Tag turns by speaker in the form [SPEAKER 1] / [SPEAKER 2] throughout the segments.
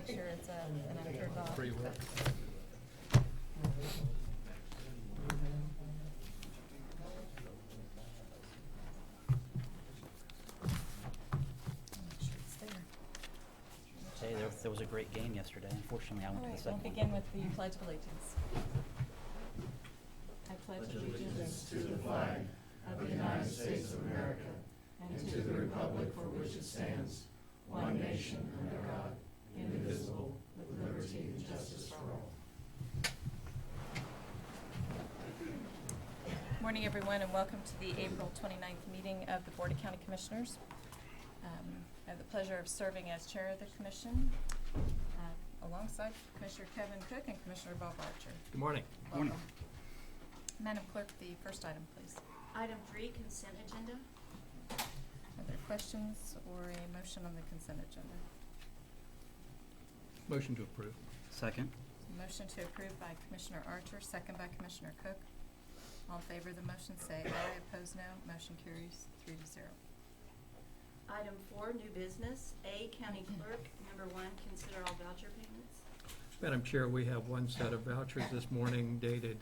[SPEAKER 1] make sure it's an unturned off.
[SPEAKER 2] Free work.
[SPEAKER 1] Make sure it's there.
[SPEAKER 3] Hey, there was a great game yesterday. Unfortunately, I went
[SPEAKER 1] All
[SPEAKER 3] to the
[SPEAKER 1] right,
[SPEAKER 3] second
[SPEAKER 1] we'll
[SPEAKER 3] one.
[SPEAKER 1] begin with the Pledge of Allegiance. I pledge allegiance
[SPEAKER 4] To the flag of the United States of America and to the republic for which it stands, one nation under God, indivisible, with liberty and justice for all.
[SPEAKER 1] Morning, everyone, and welcome to the April 29th meeting of the Board of County Commissioners. I have the pleasure of serving as chair of the commission alongside Commissioner Kevin Cook and Commissioner Bob Archer.
[SPEAKER 2] Good morning.
[SPEAKER 1] Welcome. Madam Clerk, the first item, please.
[SPEAKER 5] Item 3, consent agenda.
[SPEAKER 1] Are there questions or a motion on the consent agenda?
[SPEAKER 2] Motion to approve.
[SPEAKER 3] Second.
[SPEAKER 1] Motion to approve by Commissioner Archer, second by Commissioner Cook. All in favor of the motion say aye, opposed no. Motion carries 3-0.
[SPEAKER 5] Item 4, new business. A, county clerk. Number 1, consider all voucher payments.
[SPEAKER 2] Madam Chair, we have one set of vouchers this morning dated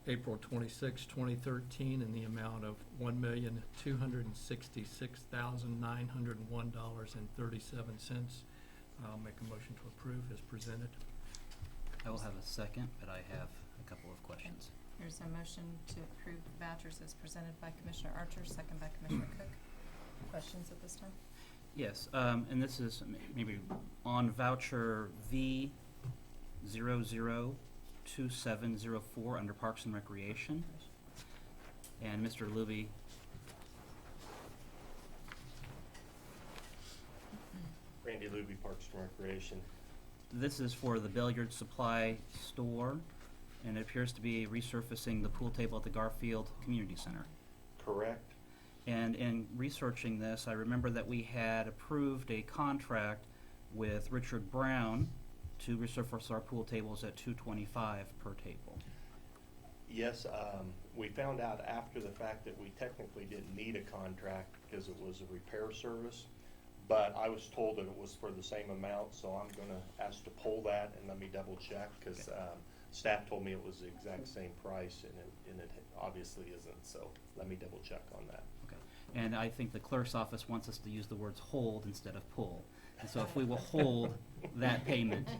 [SPEAKER 2] April 26, 2013, in the amount of $1,266,901.37. I'll make a motion to approve as presented.
[SPEAKER 3] I will have a second, but I have a couple of questions.
[SPEAKER 1] There's a motion to approve the vouchers as presented by Commissioner Archer, second by Commissioner Cook. Questions at this time?
[SPEAKER 3] Yes, and this is maybe on voucher V002704 under Parks and Recreation. And Mr. Luby,
[SPEAKER 6] Randy Luby, Parks and Recreation.
[SPEAKER 3] this is for the billiard supply store, and it appears to be resurfacing the pool table at the Garfield Community Center.
[SPEAKER 6] Correct.
[SPEAKER 3] And in researching this, I remember that we had approved a contract with Richard Brown to resurface our pool tables at $225 per table.
[SPEAKER 6] Yes, we found out after the fact that we technically didn't need a contract because it was a repair service, but I was told that it was for the same amount, so I'm going to ask to pull that and let me double check because staff told me it was the exact same price and it obviously isn't, so let me double check on that.
[SPEAKER 3] Okay. And I think the clerk's office wants us to use the words hold instead of pull. And so if we will hold that payment.
[SPEAKER 1] Okay.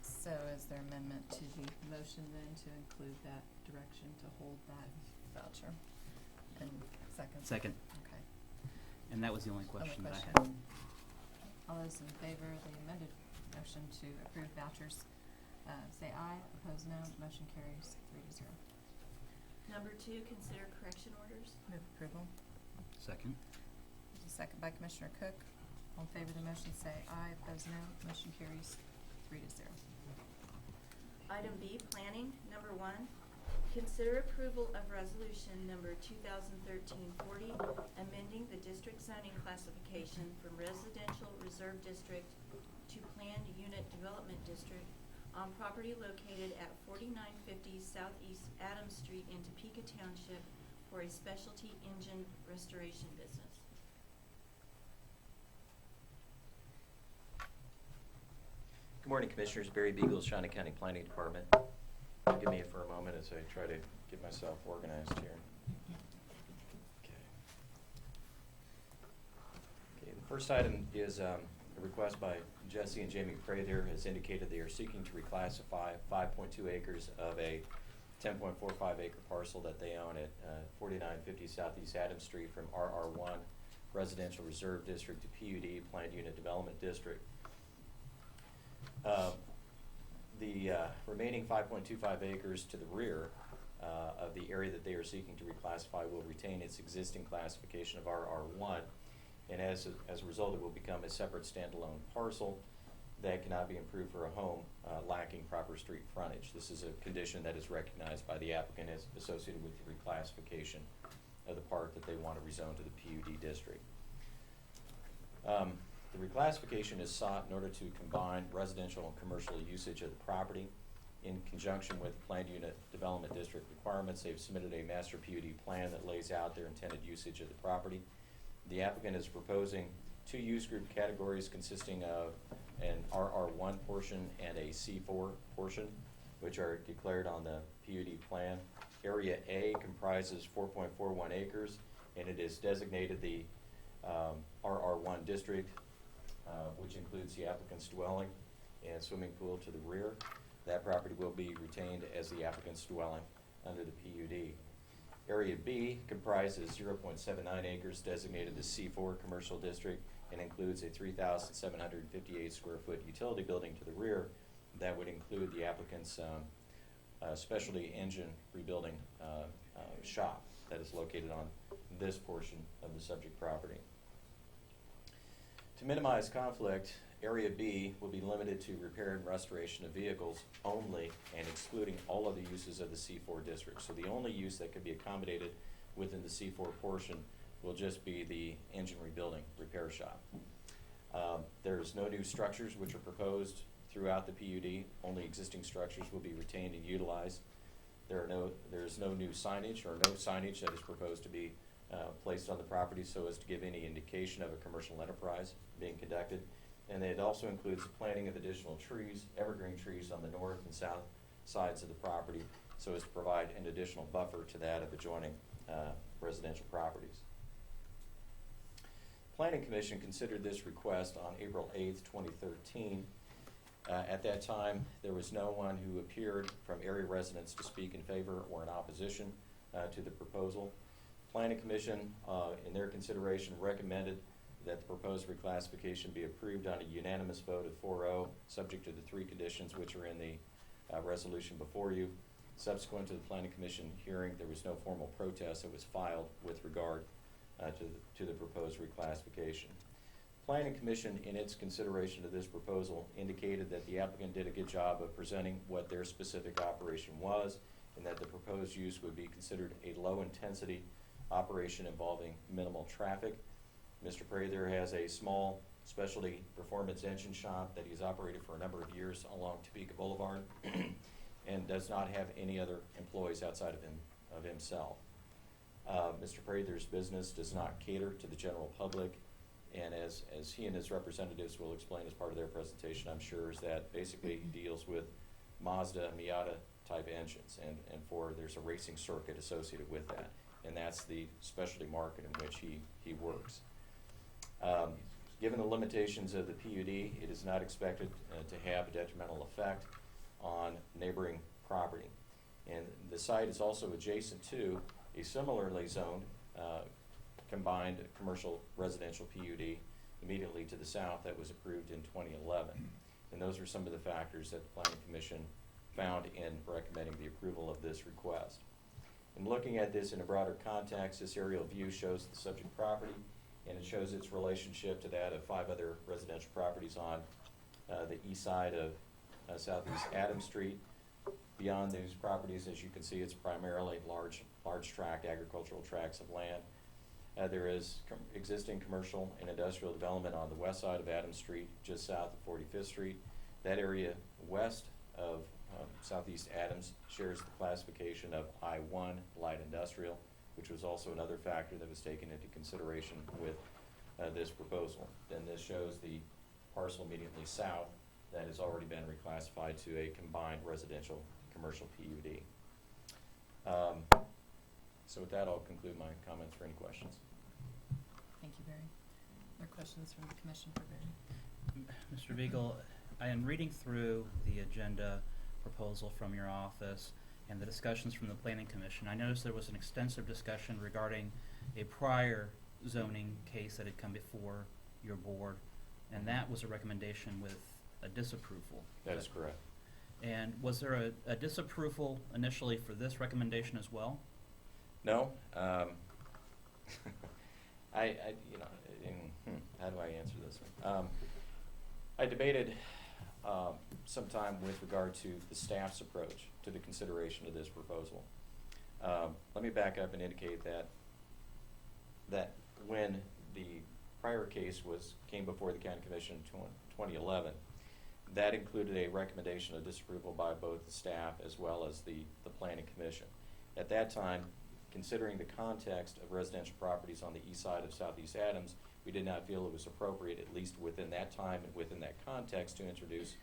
[SPEAKER 1] So is there amendment to the motion then to include that direction to hold that voucher? And second?
[SPEAKER 3] Second.
[SPEAKER 1] Okay.
[SPEAKER 3] And that was the only question that I
[SPEAKER 1] question?
[SPEAKER 3] had.
[SPEAKER 1] All those in favor of the amended motion to approve vouchers, say aye. Opposed, no. Motion carries 3-0.
[SPEAKER 5] Number 2, consider correction orders.
[SPEAKER 1] Move approval.
[SPEAKER 3] Second.
[SPEAKER 1] There's a second by Commissioner Cook. All in favor of the motion say aye. Opposed, no. Motion carries 3-0.
[SPEAKER 5] Item B, planning. Number 1, consider approval of resolution number 2013-40, amending the district zoning classification from residential reserve district to planned unit development district on property located at 4950 Southeast Adams Street in Topeka Township for a specialty engine restoration business.
[SPEAKER 7] Good morning, Commissioners. Barry Beagles, Shawnee County Planning Department. Give me for a moment as I try to get myself organized here. Okay, the first item is a request by Jesse and Jamie Prather. Has indicated they are seeking to reclassify 5.2 acres of a 10.45 acre parcel that they own at 4950 Southeast Adams Street from RR1 Residential Reserve District to PUD Planned Unit Development District. The remaining 5.25 acres to the rear of the area that they are seeking to reclassify will retain its existing classification of RR1, and as a result it will become a separate standalone parcel that cannot be improved for a home lacking proper street frontage. This is a condition that is recognized by the applicant as associated with the reclassification of the part that they want to rezone to the PUD district. The reclassification is sought in order to combine residential and commercial usage of the property. In conjunction with planned unit development district requirements, they've submitted a master PUD plan that lays out their intended usage of the property. The applicant is proposing two use group categories consisting of an RR1 portion and a C4 portion, which are declared on the PUD plan. Area A comprises 4.41 acres, and it is designated the RR1 district, which includes the applicant's dwelling and swimming pool to the rear. That property will be retained as the applicant's dwelling under the PUD. Area B comprises 0.79 acres, designated the C4 commercial district, and includes a 3,758 square foot utility building to the rear. That would include the applicant's specialty engine rebuilding shop that is located on this portion of the subject property. To minimize conflict, Area B will be limited to repair and restoration of vehicles only and excluding all other uses of the C4 district. So the only use that could be accommodated within the C4 portion will just be the engine rebuilding repair shop. There's no new structures which are proposed throughout the PUD. Only existing structures will be retained and utilized. There's no new signage or no signage that is proposed to be placed on the property so as to give any indication of a commercial enterprise being conducted. And it also includes the planting of additional trees, evergreen trees on the north and south sides of the property so as to provide an additional buffer to that of adjoining residential properties. Planning Commission considered this request on April 8th, 2013. At that time, there was no one who appeared from area residents to speak in favor or in opposition to the proposal. Planning Commission, in their consideration, recommended that the proposed reclassification be approved on a unanimous vote of 4-0, subject to the three conditions which are in the resolution before you. Subsequent to the Planning Commission hearing, there was no formal protest that was filed with regard to the proposed reclassification. Planning Commission, in its consideration of this proposal, indicated that the applicant did a good job of presenting what their specific operation was, and that the proposed use would be considered a low-intensity operation involving minimal traffic. Mr. Prather has a small specialty performance engine shop that he's operated for a number of years along Topeka Boulevard and does not have any other employees outside of himself. Mr. Prather's business does not cater to the general public, and as he and his representatives will explain as part of their presentation, I'm sure, is that basically he deals with Mazda, Miata type engines, and there's a racing circuit associated with that, and that's the specialty market in which he works. Given the limitations of the PUD, it is not expected to have a detrimental effect on neighboring property. And the site is also adjacent to a similarly zoned combined commercial residential PUD immediately to the south that was approved in 2011. And those are some of the factors that the Planning Commission found in recommending the approval of this request. In looking at this in a broader context, this aerial view shows the subject property, and it shows its relationship to that of 5 other residential properties on the east side of Southeast Adams Street. Beyond these properties, as you can see, it's primarily large tract, agricultural tracts of land. There is existing commercial and industrial development on the west side of Adams Street, just south of 45th Street. That area west of Southeast Adams shares the classification of I-1 light industrial, which was also another factor that was taken into consideration with this proposal. Then this shows the parcel immediately south that has already been reclassified to a combined residential commercial PUD. So with that, I'll conclude my comments for any questions.
[SPEAKER 1] Thank you, Barry. Other questions from the commission for Barry?
[SPEAKER 3] Mr. Beagle, I am reading through the agenda proposal from your office and the discussions from the Planning Commission. I noticed there was an extensive discussion regarding a prior zoning case that had come before your board, and that was a recommendation with a disapproval.
[SPEAKER 7] That is correct.
[SPEAKER 3] And was there a disapproval initially for this recommendation as well?
[SPEAKER 7] No. How do I answer this one? I debated sometime with regard to the staff's approach to the consideration of this proposal. Let me back up and indicate that when the prior case came before the County Commission in 2011, that included a recommendation of disapproval by both the staff as well as the Planning Commission. At that time, considering the context of residential properties on the east side of Southeast Adams, we did not feel it was appropriate, at least within that time and within that context, to introduce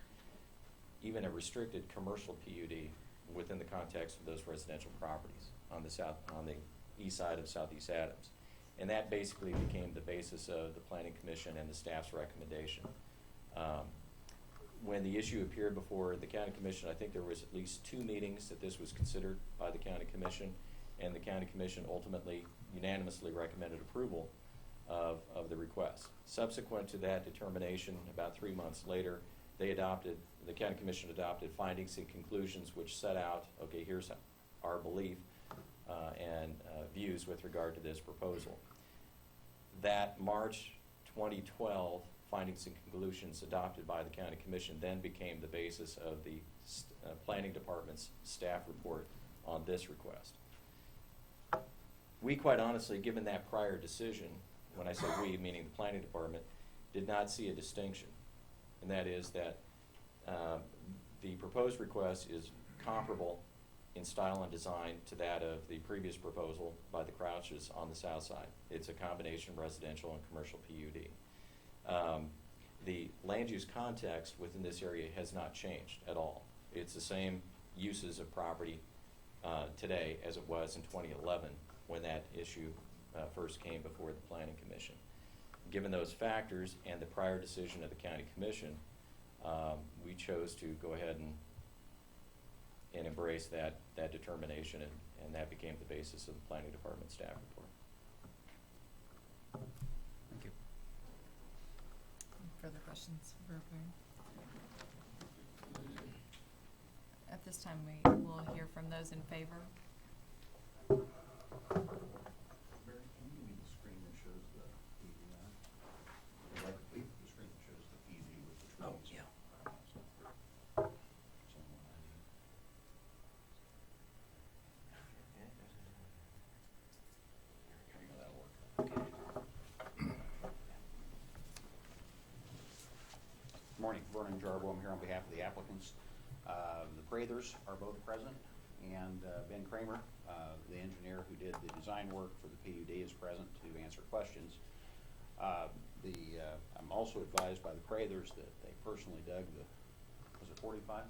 [SPEAKER 7] even a restricted commercial PUD within the context of those residential properties on the east side of Southeast Adams. And that basically became the basis of the Planning Commission and the staff's recommendation. When the issue appeared before the County Commission, I think there was at least 2 meetings that this was considered by the County Commission, and the County Commission ultimately unanimously recommended approval of the request. Subsequent to that determination, about 3 months later, the County Commission adopted findings and conclusions which set out, okay, here's our belief and views with regard to this proposal. That March 2012 findings and conclusions adopted by the County Commission then became the basis of the Planning Department's staff report on this request. We, quite honestly, given that prior decision, when I say we, meaning the Planning Department, did not see a distinction, and that is that the proposed request is comparable in style and design to that of the previous proposal by the Crouches on the south side. It's a combination residential and commercial PUD. The land use context within this area has not changed at all. It's the same uses of property today as it was in 2011 when that issue first came before the Planning Commission. Given those factors and the prior decision of the County Commission, we chose to go ahead and embrace that determination, and that became the basis of the Planning Department staff report.
[SPEAKER 3] Thank you.
[SPEAKER 1] Further questions for Barry? At this time, we will hear from those in favor.
[SPEAKER 8] Barry, can you read the screen that shows the PUD on it? Like, the screen that shows the PUD with the trees.
[SPEAKER 3] Oh, yeah.
[SPEAKER 8] Good morning, Vernon Jarbo. I'm here on behalf of the applicants. The Prathers are both present, and Ben Kramer, the engineer who did the design work for the PUD, is present to answer questions. I'm also advised by the Prathers that they personally dug was it 45?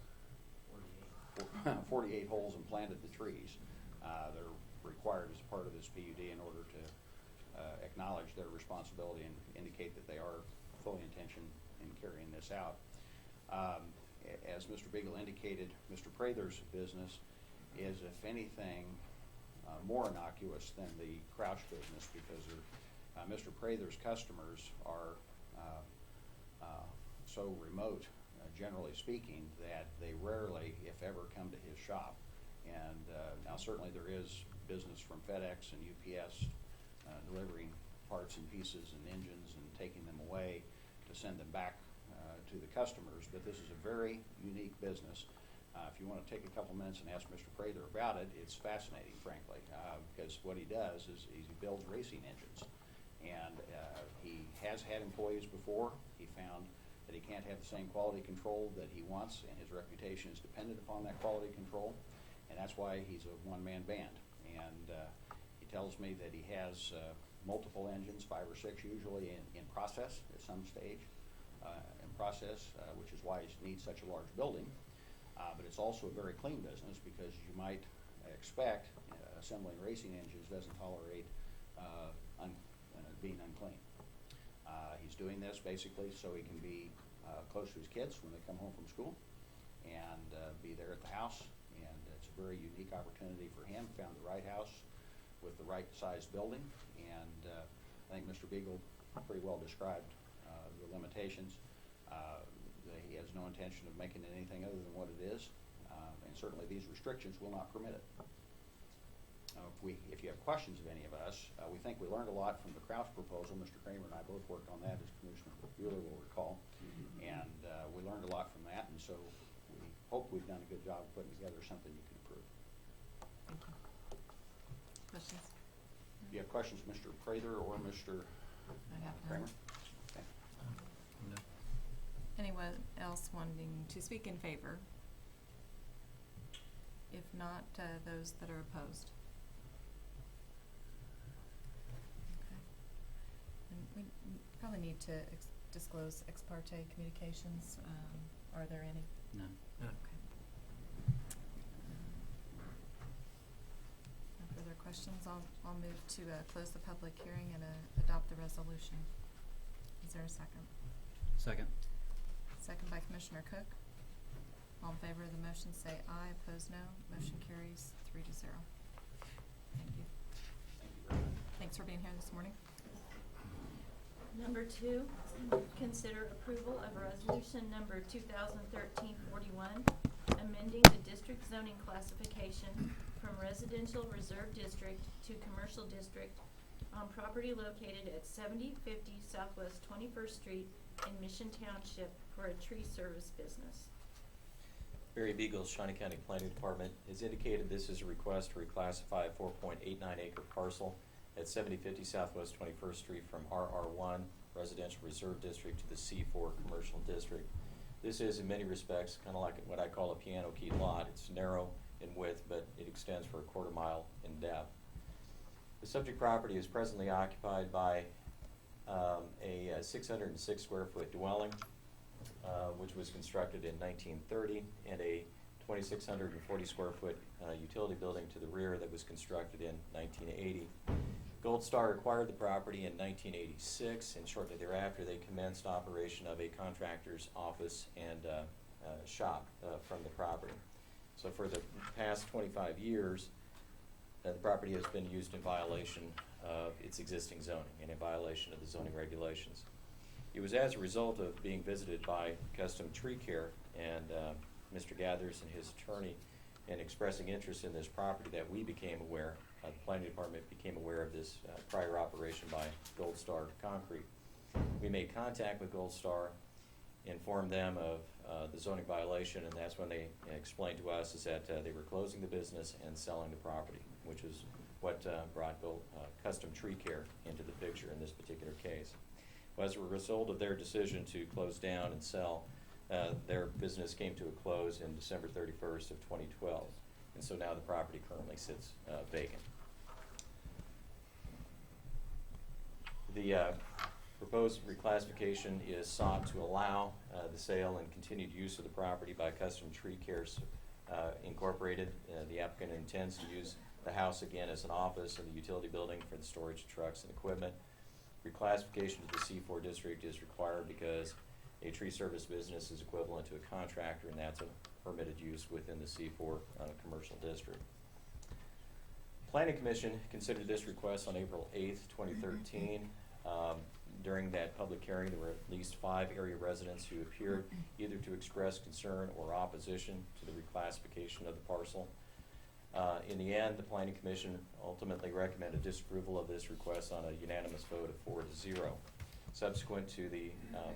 [SPEAKER 8] 48 holes and planted the trees. They're required as part of this PUD in order to acknowledge their responsibility and indicate that they are fully intentioned in carrying this out. As Mr. Beagle indicated, Mr. Prather's business is, if anything, more innocuous than the Crouch business, because Mr. Prather's customers are so remote, generally speaking, that they rarely, if ever, come to his shop. And now certainly there is business from FedEx and UPS delivering parts and pieces and engines and taking them away to send them back to the customers, but this is a very unique business. If you want to take a couple minutes and ask Mr. Prather about it, it's fascinating, frankly, because what he does is he builds racing engines. And he has had employees before. He found that he can't have the same quality control that he wants, and his reputation is dependent upon that quality control, and that's why he's a one-man band. And he tells me that he has multiple engines, 5 or 6 usually, in process at some stage. Which is why he needs such a large building. But it's also a very clean business, because you might expect assembling racing engines doesn't tolerate being unclean. He's doing this basically so he can be close to his kids when they come home from school and be there at the house. And it's a very unique opportunity for him. Found the right house with the right size building. And I think Mr. Beagle pretty well described the limitations. He has no intention of making it anything other than what it is, and certainly these restrictions will not permit it. If you have questions of any of us, we think we learned a lot from the Crouch proposal. Mr. Kramer and I both worked on that, as Commissioner Bueller will recall, and we learned a lot from that, and so we hope we've done a good job of putting together something you can approve.
[SPEAKER 1] Thank you. Questions?
[SPEAKER 8] If you have questions, Mr. Prather or Mr.
[SPEAKER 1] I have none.
[SPEAKER 8] Kramer? Okay.
[SPEAKER 2] No.
[SPEAKER 1] Anyone else wanting to speak in favor? If not, those that are opposed? Okay. And probably need to disclose ex parte communications. Are there any?
[SPEAKER 3] None.
[SPEAKER 2] None.
[SPEAKER 1] Okay. No further questions. I'll move to close the public hearing and adopt the resolution. Is there a second?
[SPEAKER 3] Second.
[SPEAKER 1] Second by Commissioner Cook. All in favor of the motion say aye, opposed no. Motion carries 3-0. Thank you. Thanks for being here this morning.
[SPEAKER 5] Number 2, consider approval of resolution number 2013-41, amending the district zoning classification from residential reserve district to commercial district on property located at 7050 Southwest 21st Street in Mission Township for a tree service business.
[SPEAKER 7] Barry Beagle's Shawnee County Planning Department has indicated this is a request to reclassify a 4.89 acre parcel at 7050 Southwest 21st Street from RR1 Residential Reserve District to the C4 Commercial District. This is in many respects kind of like what I call a piano key lot. It's narrow in width, but it extends for a quarter mile in depth. The subject property is presently occupied by a 606 square foot dwelling, which was constructed in 1930, and a 2,640 square foot utility building to the rear that was constructed in 1980. Gold Star acquired the property in 1986, and shortly thereafter they commenced operation of a contractor's office and shop from the property. So for the past 25 years, the property has been used in violation of its existing zoning and in violation of the zoning regulations. It was as a result of being visited by Custom Tree Care and Mr. Gathers and his attorney and expressing interest in this property that we became aware, the planning department became aware of this prior operation by Gold Star Concrete. We made contact with Gold Star, informed them of the zoning violation, and that's when they explained to us is that they were closing the business and selling the property, which is what brought Custom Tree Care into the picture in this particular case. Well, as a result of their decision to close down and sell, their business came to a close in December 31st of 2012, and so now the property currently sits vacant. The proposed reclassification is sought to allow the sale and continued use of the property by Custom Tree Care Incorporated. The applicant intends to use the house again as an office and the utility building for the storage of trucks and equipment. Reclassification to the C4 district is required because a tree service business is equivalent to a contractor, and that's a permitted use within the C4 commercial district. Planning Commission considered this request on April 8th, 2013. During that public hearing, there were at least 5 area residents who appeared either to express concern or opposition to the reclassification of the parcel. In the end, the Planning Commission ultimately recommended disapproval of this request on a unanimous vote of 4-0. Subsequent to the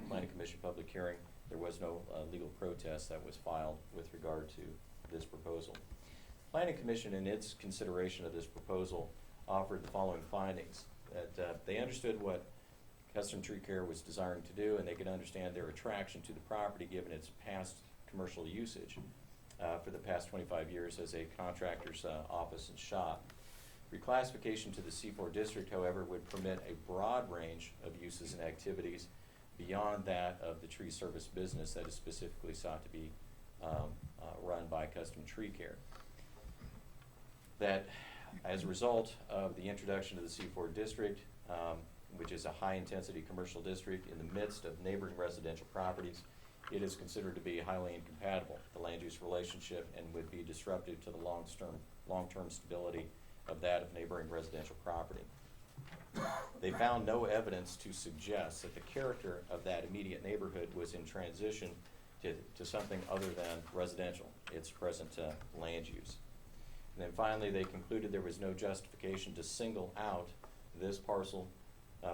[SPEAKER 7] Planning Commission public hearing, there was no legal protest that was filed with regard to this proposal. Planning Commission, in its consideration of this proposal, offered the following findings: that they understood what Custom Tree Care was desiring to do, and they could understand their attraction to the property given its past commercial usage for the past 25 years as a contractor's office and shop. Reclassification to the C4 district, however, would permit a broad range of uses and activities beyond that of the tree service business that is specifically sought to be run by Custom Tree Care. That as a result of the introduction of the C4 district, which is a high-intensity commercial district in the midst of neighboring residential properties, it is considered to be highly incompatible with the land use relationship and would be disruptive to the long-term stability of that of neighboring residential property. They found no evidence to suggest that the character of that immediate neighborhood was in transition to something other than residential, its present land use. And then finally, they concluded there was no justification to single out this parcel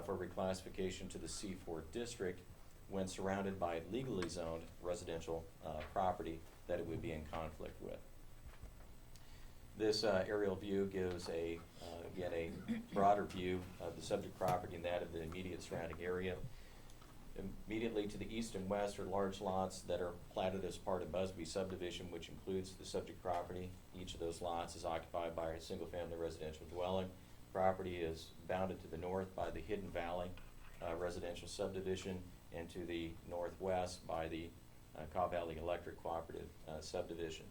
[SPEAKER 7] for reclassification to the C4 district when surrounded by legally zoned residential property that it would be in conflict with. This aerial view gives again a broader view of the subject property and that of the immediate surrounding area. Immediately to the east and west are large lots that are platted as part of Busby subdivision, which includes the subject property. Each of those lots is occupied by a single-family residential dwelling. Property is bounded to the north by the Hidden Valley residential subdivision, and to the northwest by the Cobb Valley Electric Cooperative subdivision.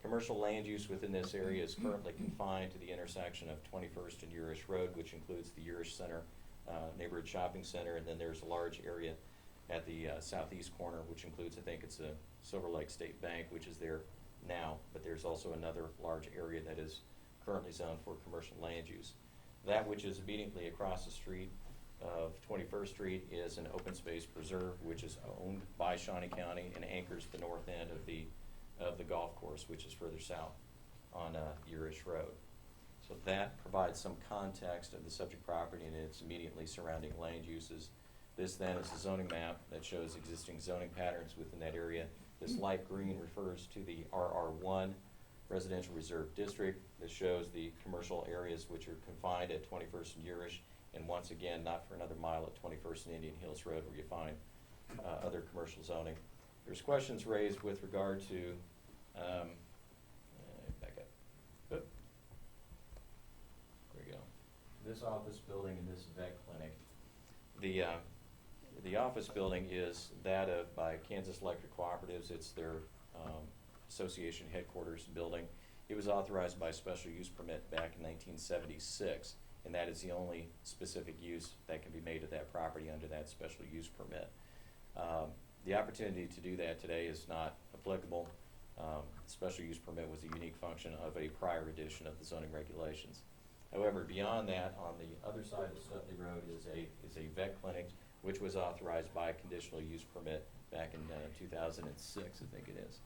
[SPEAKER 7] Commercial land use within this area is currently confined to the intersection of 21st and Urish Road, which includes the Urish Center neighborhood shopping center, and then there's a large area at the southeast corner, which includes, I think it's a Silver Lake State Bank, which is there now, but there's also another large area that is currently zoned for commercial land use. That which is immediately across the street of 21st Street is an open space preserve, which is owned by Shawnee County and anchors the north end of the golf course, which is further south on Urish Road. So that provides some context of the subject property and its immediately surrounding land uses. This then is a zoning map that shows existing zoning patterns within that area. This light green refers to the RR1 Residential Reserve District. This shows the commercial areas which are confined at 21st and Urish, and once again, not for another mile at 21st and Indian Hills Road where you find other commercial zoning. There's questions raised with regard to, back up. Oop. There we go. This office building and this vet clinic. The office building is that of by Kansas Electric Cooperatives. It's their association headquarters building. It was authorized by special use permit back in 1976, and that is the only specific use that can be made of that property under that special use permit. The opportunity to do that today is not applicable. Special use permit was a unique function of a prior edition of the zoning regulations. However, beyond that, on the other side of Stutley Road is a vet clinic, which was authorized by a conditional use permit back in 2006, I think it is.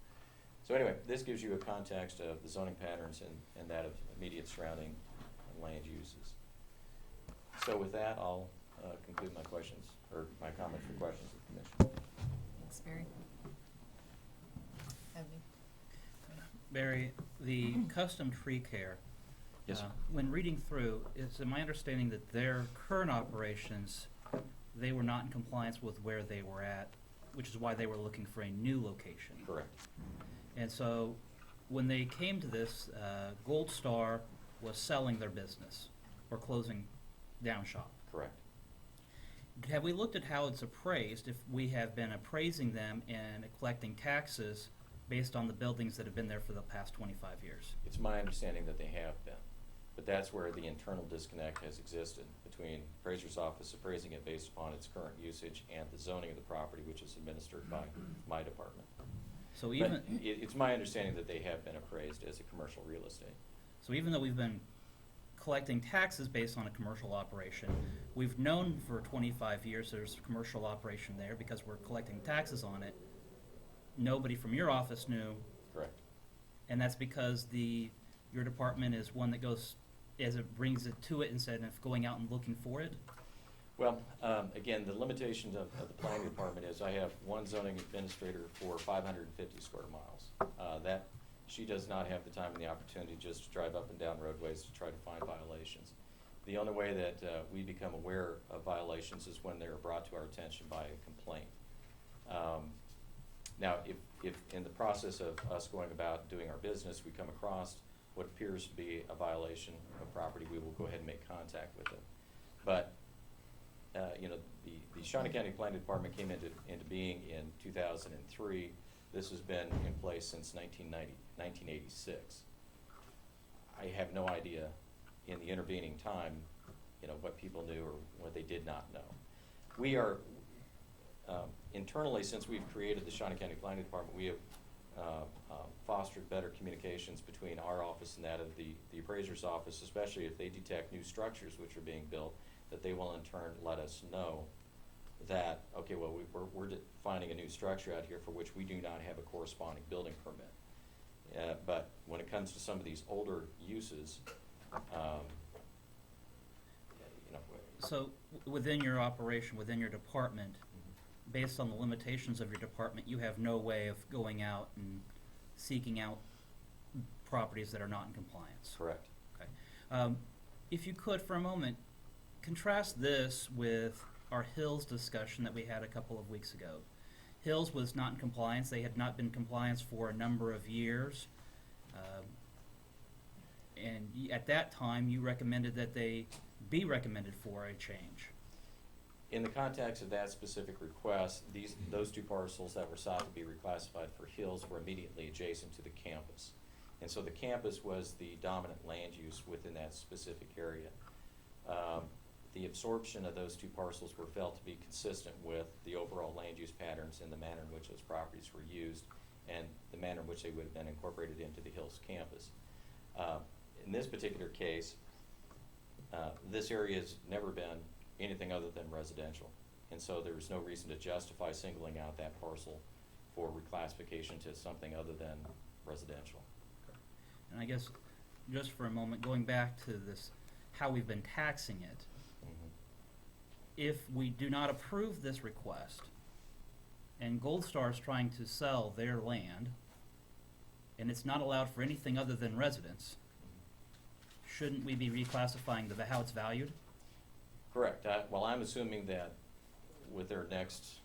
[SPEAKER 7] So anyway, this gives you a context of the zoning patterns and that of immediate surrounding land uses. So with that, I'll conclude my questions, or my comments for questions of the commission.
[SPEAKER 1] Thanks, Barry. Ebony?
[SPEAKER 3] Barry, the custom tree care.
[SPEAKER 7] Yes, sir.
[SPEAKER 3] When reading through, it's my understanding that their current operations, they were not in compliance with where they were at, which is why they were looking for a new location.
[SPEAKER 7] Correct.
[SPEAKER 3] And so when they came to this, Gold Star was selling their business or closing down shop.
[SPEAKER 7] Correct.
[SPEAKER 3] Have we looked at how it's appraised, if we have been appraising them and collecting taxes based on the buildings that have been there for the past 25 years?
[SPEAKER 7] It's my understanding that they have been, but that's where the internal disconnect has existed between appraiser's office appraising it based upon its current usage and the zoning of the property, which is administered by my department.
[SPEAKER 3] So even
[SPEAKER 7] But it's my understanding that they have been appraised as a commercial real estate.
[SPEAKER 3] So even though we've been collecting taxes based on a commercial operation, we've known for 25 years there's a commercial operation there because we're collecting taxes on it. Nobody from your office knew,
[SPEAKER 7] Correct.
[SPEAKER 3] and that's because your department is one that goes as it brings it to it instead of going out and looking for it.
[SPEAKER 7] Well, again, the limitations of the planning department is I have one zoning administrator for 550 square miles. That she does not have the time and the opportunity just to drive up and down roadways to try to find violations. The only way that we become aware of violations is when they're brought to our attention by a complaint. Now, if in the process of us going about doing our business, we come across what appears to be a violation of property, we will go ahead and make contact with it. But the Shawnee County Planning Department came into being in 2003. This has been in place since 1986. I have no idea in the intervening time, what people knew or what they did not know. We are internally, since we've created the Shawnee County Planning Department, we have fostered better communications between our office and that of the appraiser's office, especially if they detect new structures which are being built, that they will in turn let us know that, okay, well, we're finding a new structure out here for which we do not have a corresponding building permit. But when it comes to some of these older uses,
[SPEAKER 3] So within your operation, within your department, based on the limitations of your department, you have no way of going out and seeking out properties that are not in compliance.
[SPEAKER 7] correct.
[SPEAKER 3] Okay. If you could, for a moment, contrast this with our Hills discussion that we had a couple of weeks ago. Hills was not in compliance. They had not been in compliance for a number of years. And at that time, you recommended that they be recommended for a change.
[SPEAKER 7] In the context of that specific request, those two parcels that were sought to be reclassified for hills were immediately adjacent to the campus. And so the campus was the dominant land use within that specific area. The absorption of those two parcels were felt to be consistent with the overall land use patterns and the manner in which those properties were used and the manner in which they would have been incorporated into the Hills campus. In this particular case, this area has never been anything other than residential. And so there was no reason to justify singling out that parcel for reclassification to something other than residential.
[SPEAKER 3] And I guess, just for a moment, going back to this, how we've been taxing it, if we do not approve this request, and Gold Star is trying to sell their land, and it's not allowed for anything other than residence, shouldn't we be reclassifying how it's valued?
[SPEAKER 7] Correct. Well, I'm assuming that with their next,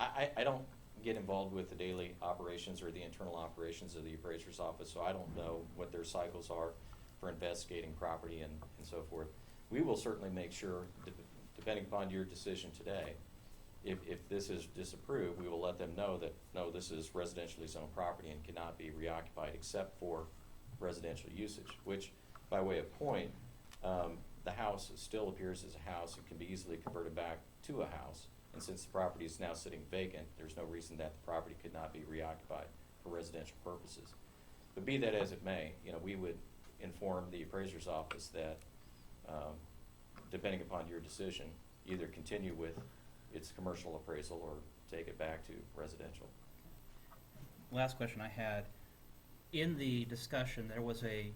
[SPEAKER 7] I don't get involved with the daily operations or the internal operations of the appraiser's office, so I don't know what their cycles are for investigating property and so forth. We will certainly make sure, depending upon your decision today, if this is disapproved, we will let them know that, no, this is residentially zoned property and cannot be reoccupied except for residential usage, which, by way of point, the house still appears as a house and can be easily converted back to a house. And since the property is now sitting vacant, there's no reason that the property could not be reoccupied for residential purposes. But be that as it may, we would inform the appraiser's office that, depending upon your decision, either continue with its commercial appraisal or take it back to residential.
[SPEAKER 3] Last question I had. In the discussion, there was a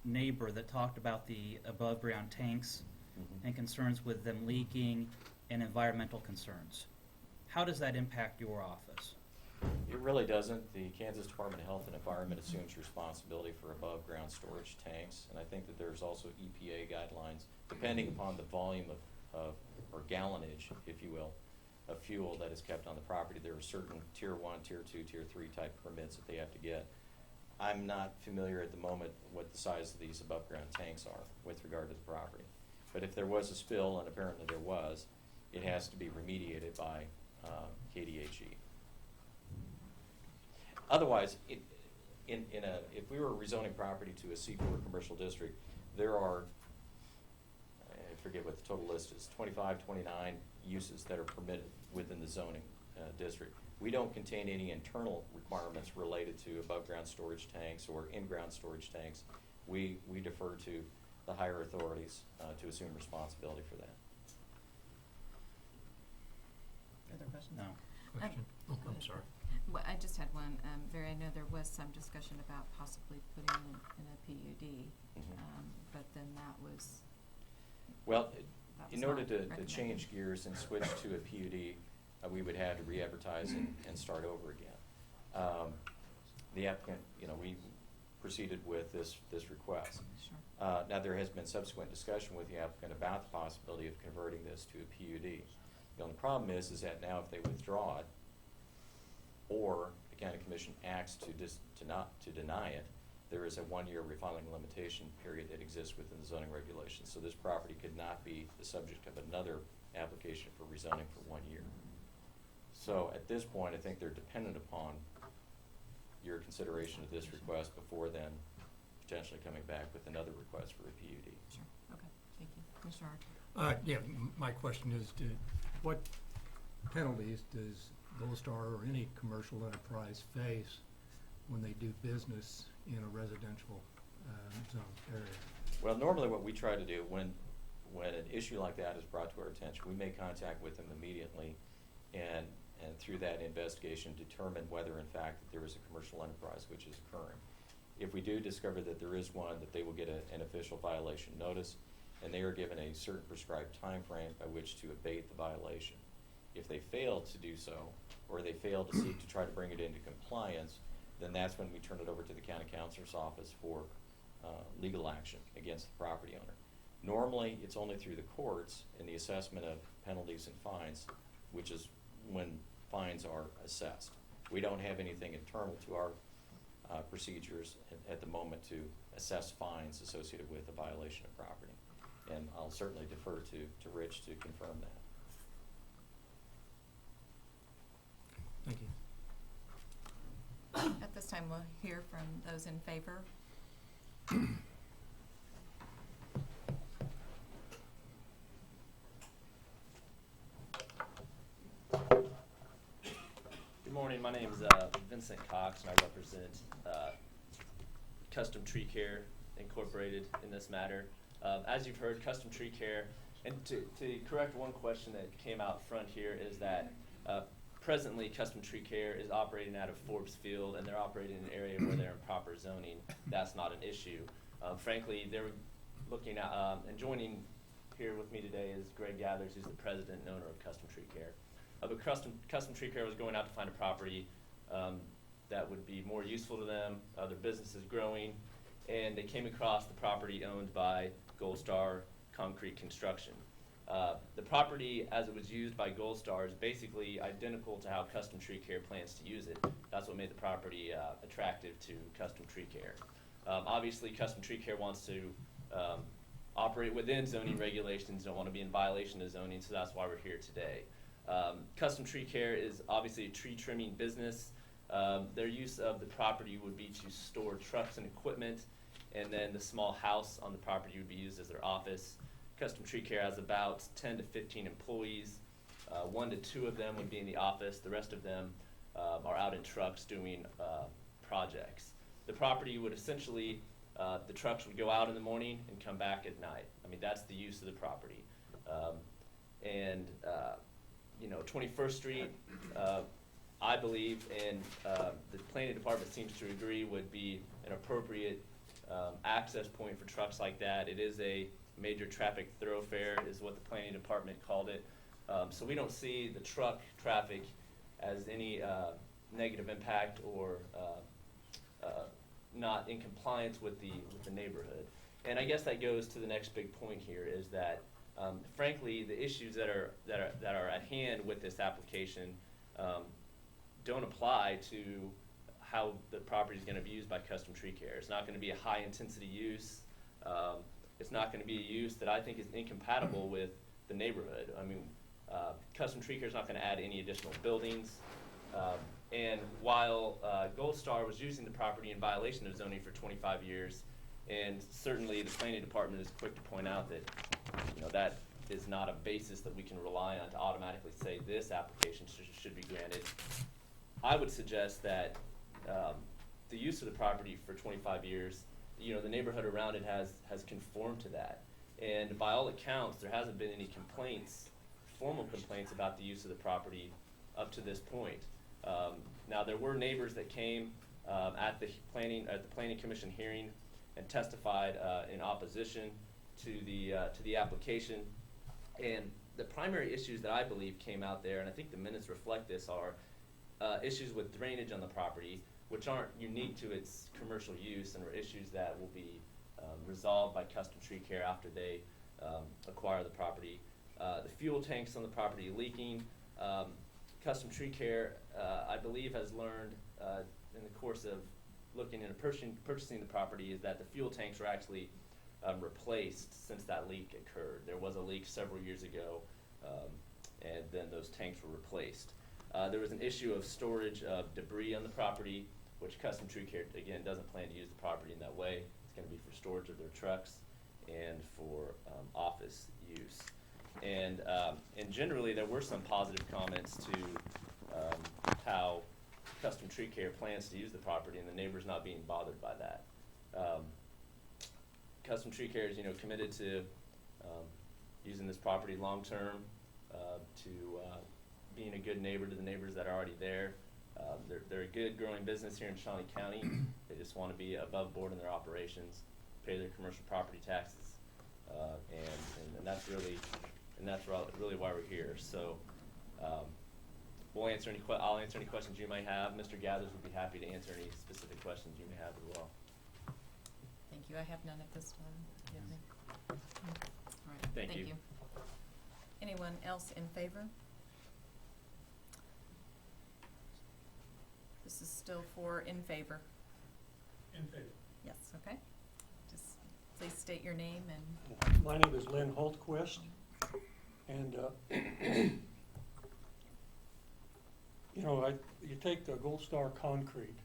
[SPEAKER 3] neighbor that talked about the above-ground tanks and concerns with them leaking and environmental concerns. How does that impact your office?
[SPEAKER 7] It really doesn't. The Kansas Department of Health and Environment assumes responsibility for above-ground storage tanks, and I think that there's also EPA guidelines, depending upon the volume of or gallonage, if you will, of fuel that is kept on the property. There are certain Tier 1, Tier 2, Tier 3 type permits that they have to get. I'm not familiar at the moment what the size of these above-ground tanks are with regard to the property. But if there was a spill, and apparently there was, it has to be remediated by KDHE. Otherwise, if we were rezoning property to a C4 commercial district, there are, I forget what the total list is, 25, 29 uses that are permitted within the zoning district. We don't contain any internal requirements related to above-ground storage tanks or in-ground storage tanks. We defer to the higher authorities to assume responsibility for that.
[SPEAKER 1] Other questions?
[SPEAKER 3] No.
[SPEAKER 2] Question? I'm sorry.
[SPEAKER 1] Well, I just had one. Barry, I know there was some discussion about possibly putting in a PUD, but then that was.
[SPEAKER 7] Well,
[SPEAKER 1] That was
[SPEAKER 7] in order
[SPEAKER 1] not
[SPEAKER 7] to
[SPEAKER 1] recommended.
[SPEAKER 7] change gears and switch to a PUD, we would have to re-advertise and start over again. The applicant, we proceeded with this request.
[SPEAKER 1] Sure.
[SPEAKER 7] Now, there has been subsequent discussion with the applicant about the possibility of converting this to a PUD. The only problem is that now if they withdraw it, or the county commission acts to deny it, there is a 1-year refiling limitation period that exists within the zoning regulations. So this property could not be the subject of another application for rezoning for 1 year. So at this point, I think they're dependent upon your consideration of this request before then potentially coming back with another request for a PUD.
[SPEAKER 1] Sure. Okay. Thank you. Commissioner Art.
[SPEAKER 2] My question is, what penalties does Gold Star or any commercial enterprise face when they do business in a residential zone area?
[SPEAKER 7] Well, normally what we try to do when an issue like that is brought to our attention, we make contact with them immediately and through that investigation determine whether in fact that there is a commercial enterprise which is occurring. If we do discover that there is one, that they will get an official violation notice, and they are given a certain prescribed time frame by which to abate the violation. If they fail to do so, or they fail to seek to try to bring it into compliance, then that's when we turn it over to the county counselor's office for legal action against the property owner. Normally, it's only through the courts in the assessment of penalties and fines, which is when fines are assessed. We don't have anything internal to our procedures at the moment to assess fines associated with a violation of property. And I'll certainly defer to Rich to confirm that.
[SPEAKER 1] time we'll hear from those in favor.
[SPEAKER 9] Good morning, my name is Vincent Cox, and I represent Custom Tree Care Incorporated in this matter. As you've heard, Custom Tree Care, and to correct one question that came out front here, is that presently Custom Tree Care is operating out of Forbes Field, and they're operating in an area where they're in proper zoning. That's not an issue. Frankly, they're looking at, and joining here with me today is Greg Gathers, who's the president and owner of Custom Tree Care. But Custom Tree Care was going out to find a property that would be more useful to them. Their business is growing, and they came across the property owned by Gold Star Concrete Construction. The property, as it was used by Gold Star, is basically identical to how Custom Tree Care plans to use it. That's what made the property attractive to Custom Tree Care. Obviously, Custom Tree Care wants to operate within zoning regulations, don't want to be in violation of zoning, so that's why we're here today. Custom Tree Care is obviously a tree trimming business. Their use of the property would be to store trucks and equipment, and then the small house on the property would be used as their office. Custom Tree Care has about 10 to 15 employees. 1 to 2 of them would be in the office. The rest of them are out in trucks doing projects. The property would essentially, the trucks would go out in the morning and come back at night. I mean, that's the use of the property. 21st Street, I believe, and the planning department seems to agree, would be an appropriate access point for trucks like that. It is a major traffic thoroughfare, is what the planning department called it. So we don't see the truck traffic as any negative impact or not in compliance with the neighborhood. And I guess that goes to the next big point here, is that frankly, the issues that are at hand with this application don't apply to how the property is going to be used by Custom Tree Care. It's not going to be a high intensity use. It's not going to be a use that I think is incompatible with the neighborhood. I mean, Custom Tree Care is not going to add any additional buildings. And while Gold Star was using the property in violation of zoning for 25 years, and certainly the planning department is quick to point out that that is not a basis that we can rely on to automatically say this application should be granted, I would suggest that the use of the property for 25 years, the neighborhood around it has conformed to that. And by all accounts, there hasn't been any formal complaints about the use of the property up to this point. Now, there were neighbors that came at the planning commission hearing and testified in opposition to the application. And the primary issues that I believe came out there, and I think the minutes reflect this, are issues with drainage on the property, which aren't unique to its commercial use, and are issues that will be resolved by Custom Tree Care after they acquire the property. The fuel tanks on the property leaking. Custom Tree Care, I believe, has learned in the course of looking into purchasing the property, is that the fuel tanks were actually replaced since that leak occurred. There was a leak several years ago, and then those tanks were replaced. There was an issue of storage of debris on the property, which Custom Tree Care, again, doesn't plan to use the property in that way. It's going to be for storage of their trucks and for office use. And generally, there were some positive comments to how Custom Tree Care plans to use the property, and the neighbors not being bothered by that. Custom Tree Care is, committed to using this property long term, to being a good neighbor to the neighbors that are already there. They're a good growing business here in Shawnee County. They just want to be above board in their operations, pay their commercial property taxes, and that's really why we're here. So I'll answer any questions you might have. Mr. Gathers would be happy to answer any specific questions you may have as well.
[SPEAKER 1] Thank you. I have none at this time. Do you have any? All right.
[SPEAKER 9] Thank you.
[SPEAKER 1] Anyone else in favor? This is still for in favor.
[SPEAKER 10] In favor.
[SPEAKER 1] Yes, okay. Just please state your name and.
[SPEAKER 10] My name is Lynn Holtquist, and you take the Gold Star Concrete,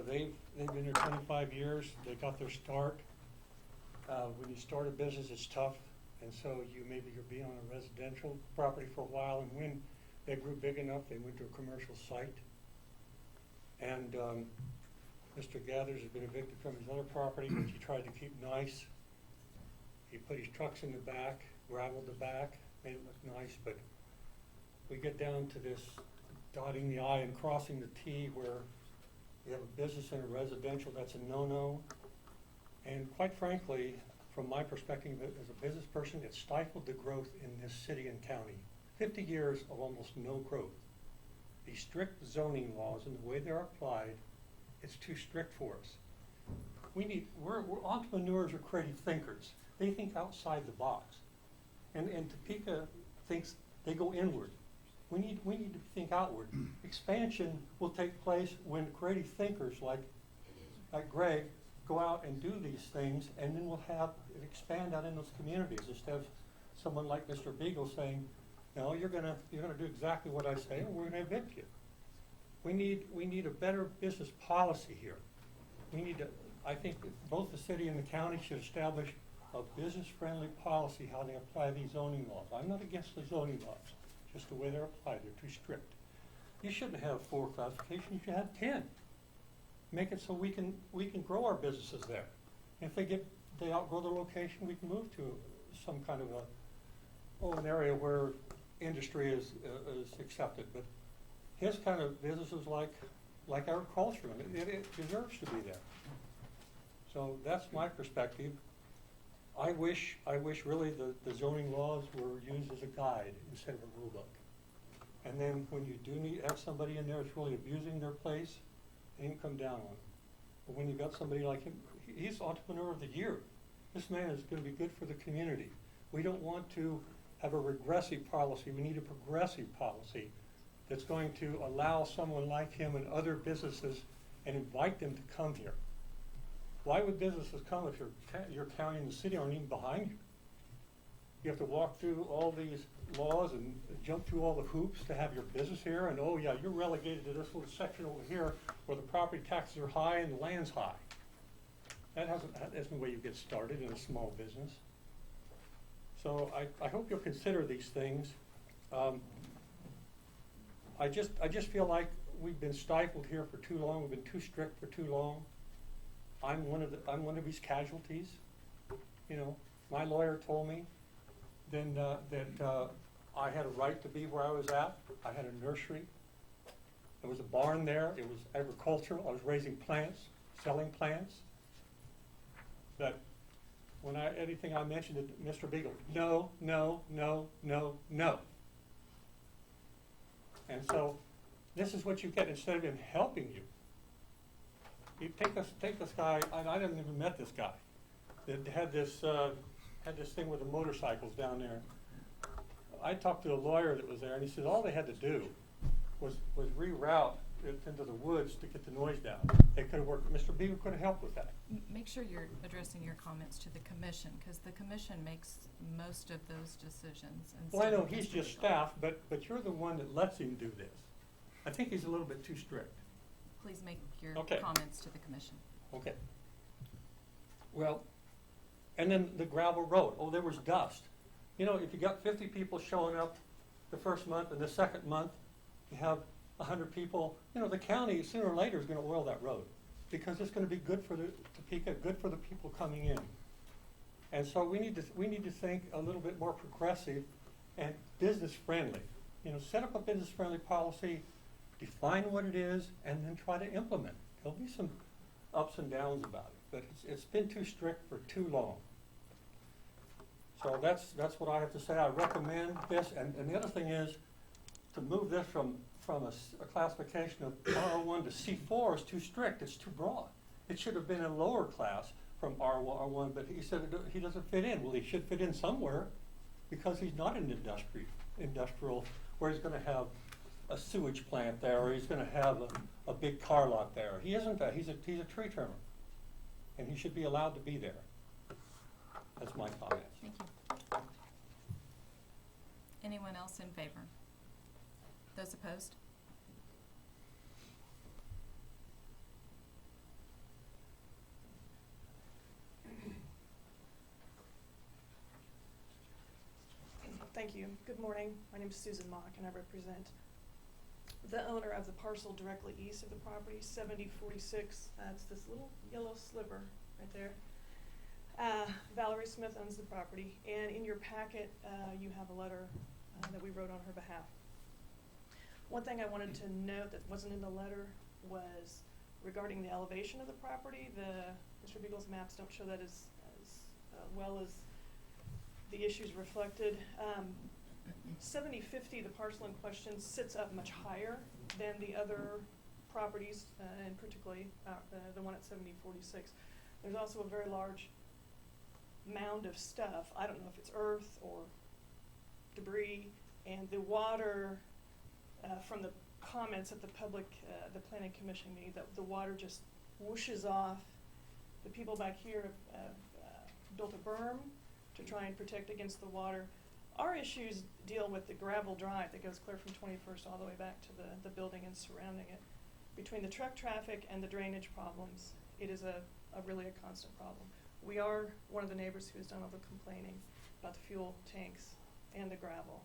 [SPEAKER 10] They've been there 25 years. They got their start. When you start a business, it's tough, and so you're being on a residential property for a while, and when they grew big enough, they went to a commercial site. And Mr. Gathers has been evicted from his other property, which he tried to keep nice. He put his trucks in the back, gravelled the back, made it look nice, but we get down to this dotting the I and crossing the T where you have a business and a residential, that's a no-no. And quite frankly, from my perspective as a business person, it stifled the growth in this city and county. 50 years of almost no growth. These strict zoning laws and the way they're applied, it's too strict for us. We're entrepreneurs are creative thinkers. They think outside the box. And Topeka thinks they go inward. We need to think outward. Expansion will take place when creative thinkers like Greg go out and do these things, and then we'll have it expand out in those communities instead of someone like Mr. Beagle saying, no, you're gonna do exactly what I say, and we're gonna evict you. We need a better business policy here. I think that both the city and the county should establish a business-friendly policy how they apply these zoning laws. I'm not against the zoning laws, just the way they're applied. They're too strict. You shouldn't have 4 classifications. You should have 10. Make it so we can grow our businesses there. And if they outgrow the location, we can move to some kind of an area where industry is accepted. But his kind of business is like agriculture, and it deserves to be there. So that's my perspective. I wish really the zoning laws were used as a guide instead of a rule book. And then when you do have somebody in there that's really abusing their place, they can come down on them. But when you've got somebody like him, he's Entrepreneur of the Year. This man is going to be good for the community. We don't want to have a regressive policy. We need a progressive policy that's going to allow someone like him and other businesses and invite them to come here. Why would businesses come if your county and the city aren't even behind you? You have to walk through all these laws and jump through all the hoops to have your business here, and oh yeah, you're relegated to this little section over here where the property taxes are high and the land's high. That isn't the way you get started in a small business. So I hope you'll consider these things. I just feel like we've been stifled here for too long. We've been too strict for too long. I'm one of these casualties. You know, my lawyer told me then that I had a right to be where I was at. I had a nursery. There was a barn there. It was agricultural. I was raising plants, selling plants. But when anything I mentioned to Mr. Beagle, no, no, no, no, no. And so this is what you get instead of him helping you. You take this guy. I haven't even met this guy. That had this thing with the motorcycles down there. I talked to a lawyer that was there, and he said all they had to do was reroute it into the woods to get the noise down. They could have worked. Mr. Beaver could have helped with that.
[SPEAKER 1] Make sure you're addressing your comments to the commission, because the commission makes most of those decisions. And
[SPEAKER 10] Well, I
[SPEAKER 1] so
[SPEAKER 10] know he's
[SPEAKER 1] Mr.
[SPEAKER 10] just
[SPEAKER 1] Beagle.
[SPEAKER 10] staff, but you're the one that lets him do this. I think he's a little bit too strict.
[SPEAKER 1] Please make your
[SPEAKER 10] Okay.
[SPEAKER 1] comments to the commission.
[SPEAKER 10] Okay. Well, and then the gravel road. Oh, there was dust. You know, if you got 50 people showing up the first month and the second month, you have 100 people, you know, the county sooner or later is going to oil that road because it's going to be good for the Topeka, good for the people coming in. And so we need to think a little bit more progressive and business friendly. You know, set up a business friendly policy, define what it is, and then try to implement. There'll be some ups and downs about it, but it's been too strict for too long. So that's what I have to say. I recommend this, and the other thing is to move this from a classification of R1 to C4 is too strict. It's too broad. It should have been a lower class from R1, but he said he doesn't fit in. Well, he should fit in somewhere because he's not an industrial where he's going to have a sewage plant there or he's going to have a big car lot there. He isn't that. He's a tree trimmer, and he should be allowed to be there. That's my comments.
[SPEAKER 1] Thank you. Anyone else in favor? Those opposed?
[SPEAKER 11] Good morning. My name is Susan Mock, and I represent the owner of the parcel directly east of the property, 7046. It's this little yellow sliver right there. Valerie Smith owns the property, and in your packet, you have a letter that we wrote on her behalf. One thing I wanted to note that wasn't in the letter was regarding the elevation of the property. Mr. Beagle's maps don't show that as well as the issues reflected. 7050, the parcel in question, sits up much higher than the other properties, and particularly the one at 7046. There's also a very large mound of stuff. I don't know if it's earth or debris, and the water, from the comments at the planning commission meeting, that the water just whooshes off. The people back here have built a berm to try and protect against the water. Our issues deal with the gravel drive that goes clear from 21st all the way back to the building and surrounding it. Between the truck traffic and the drainage problems, it is really a constant problem. We are one of the neighbors who has done all the complaining about the fuel tanks and the gravel.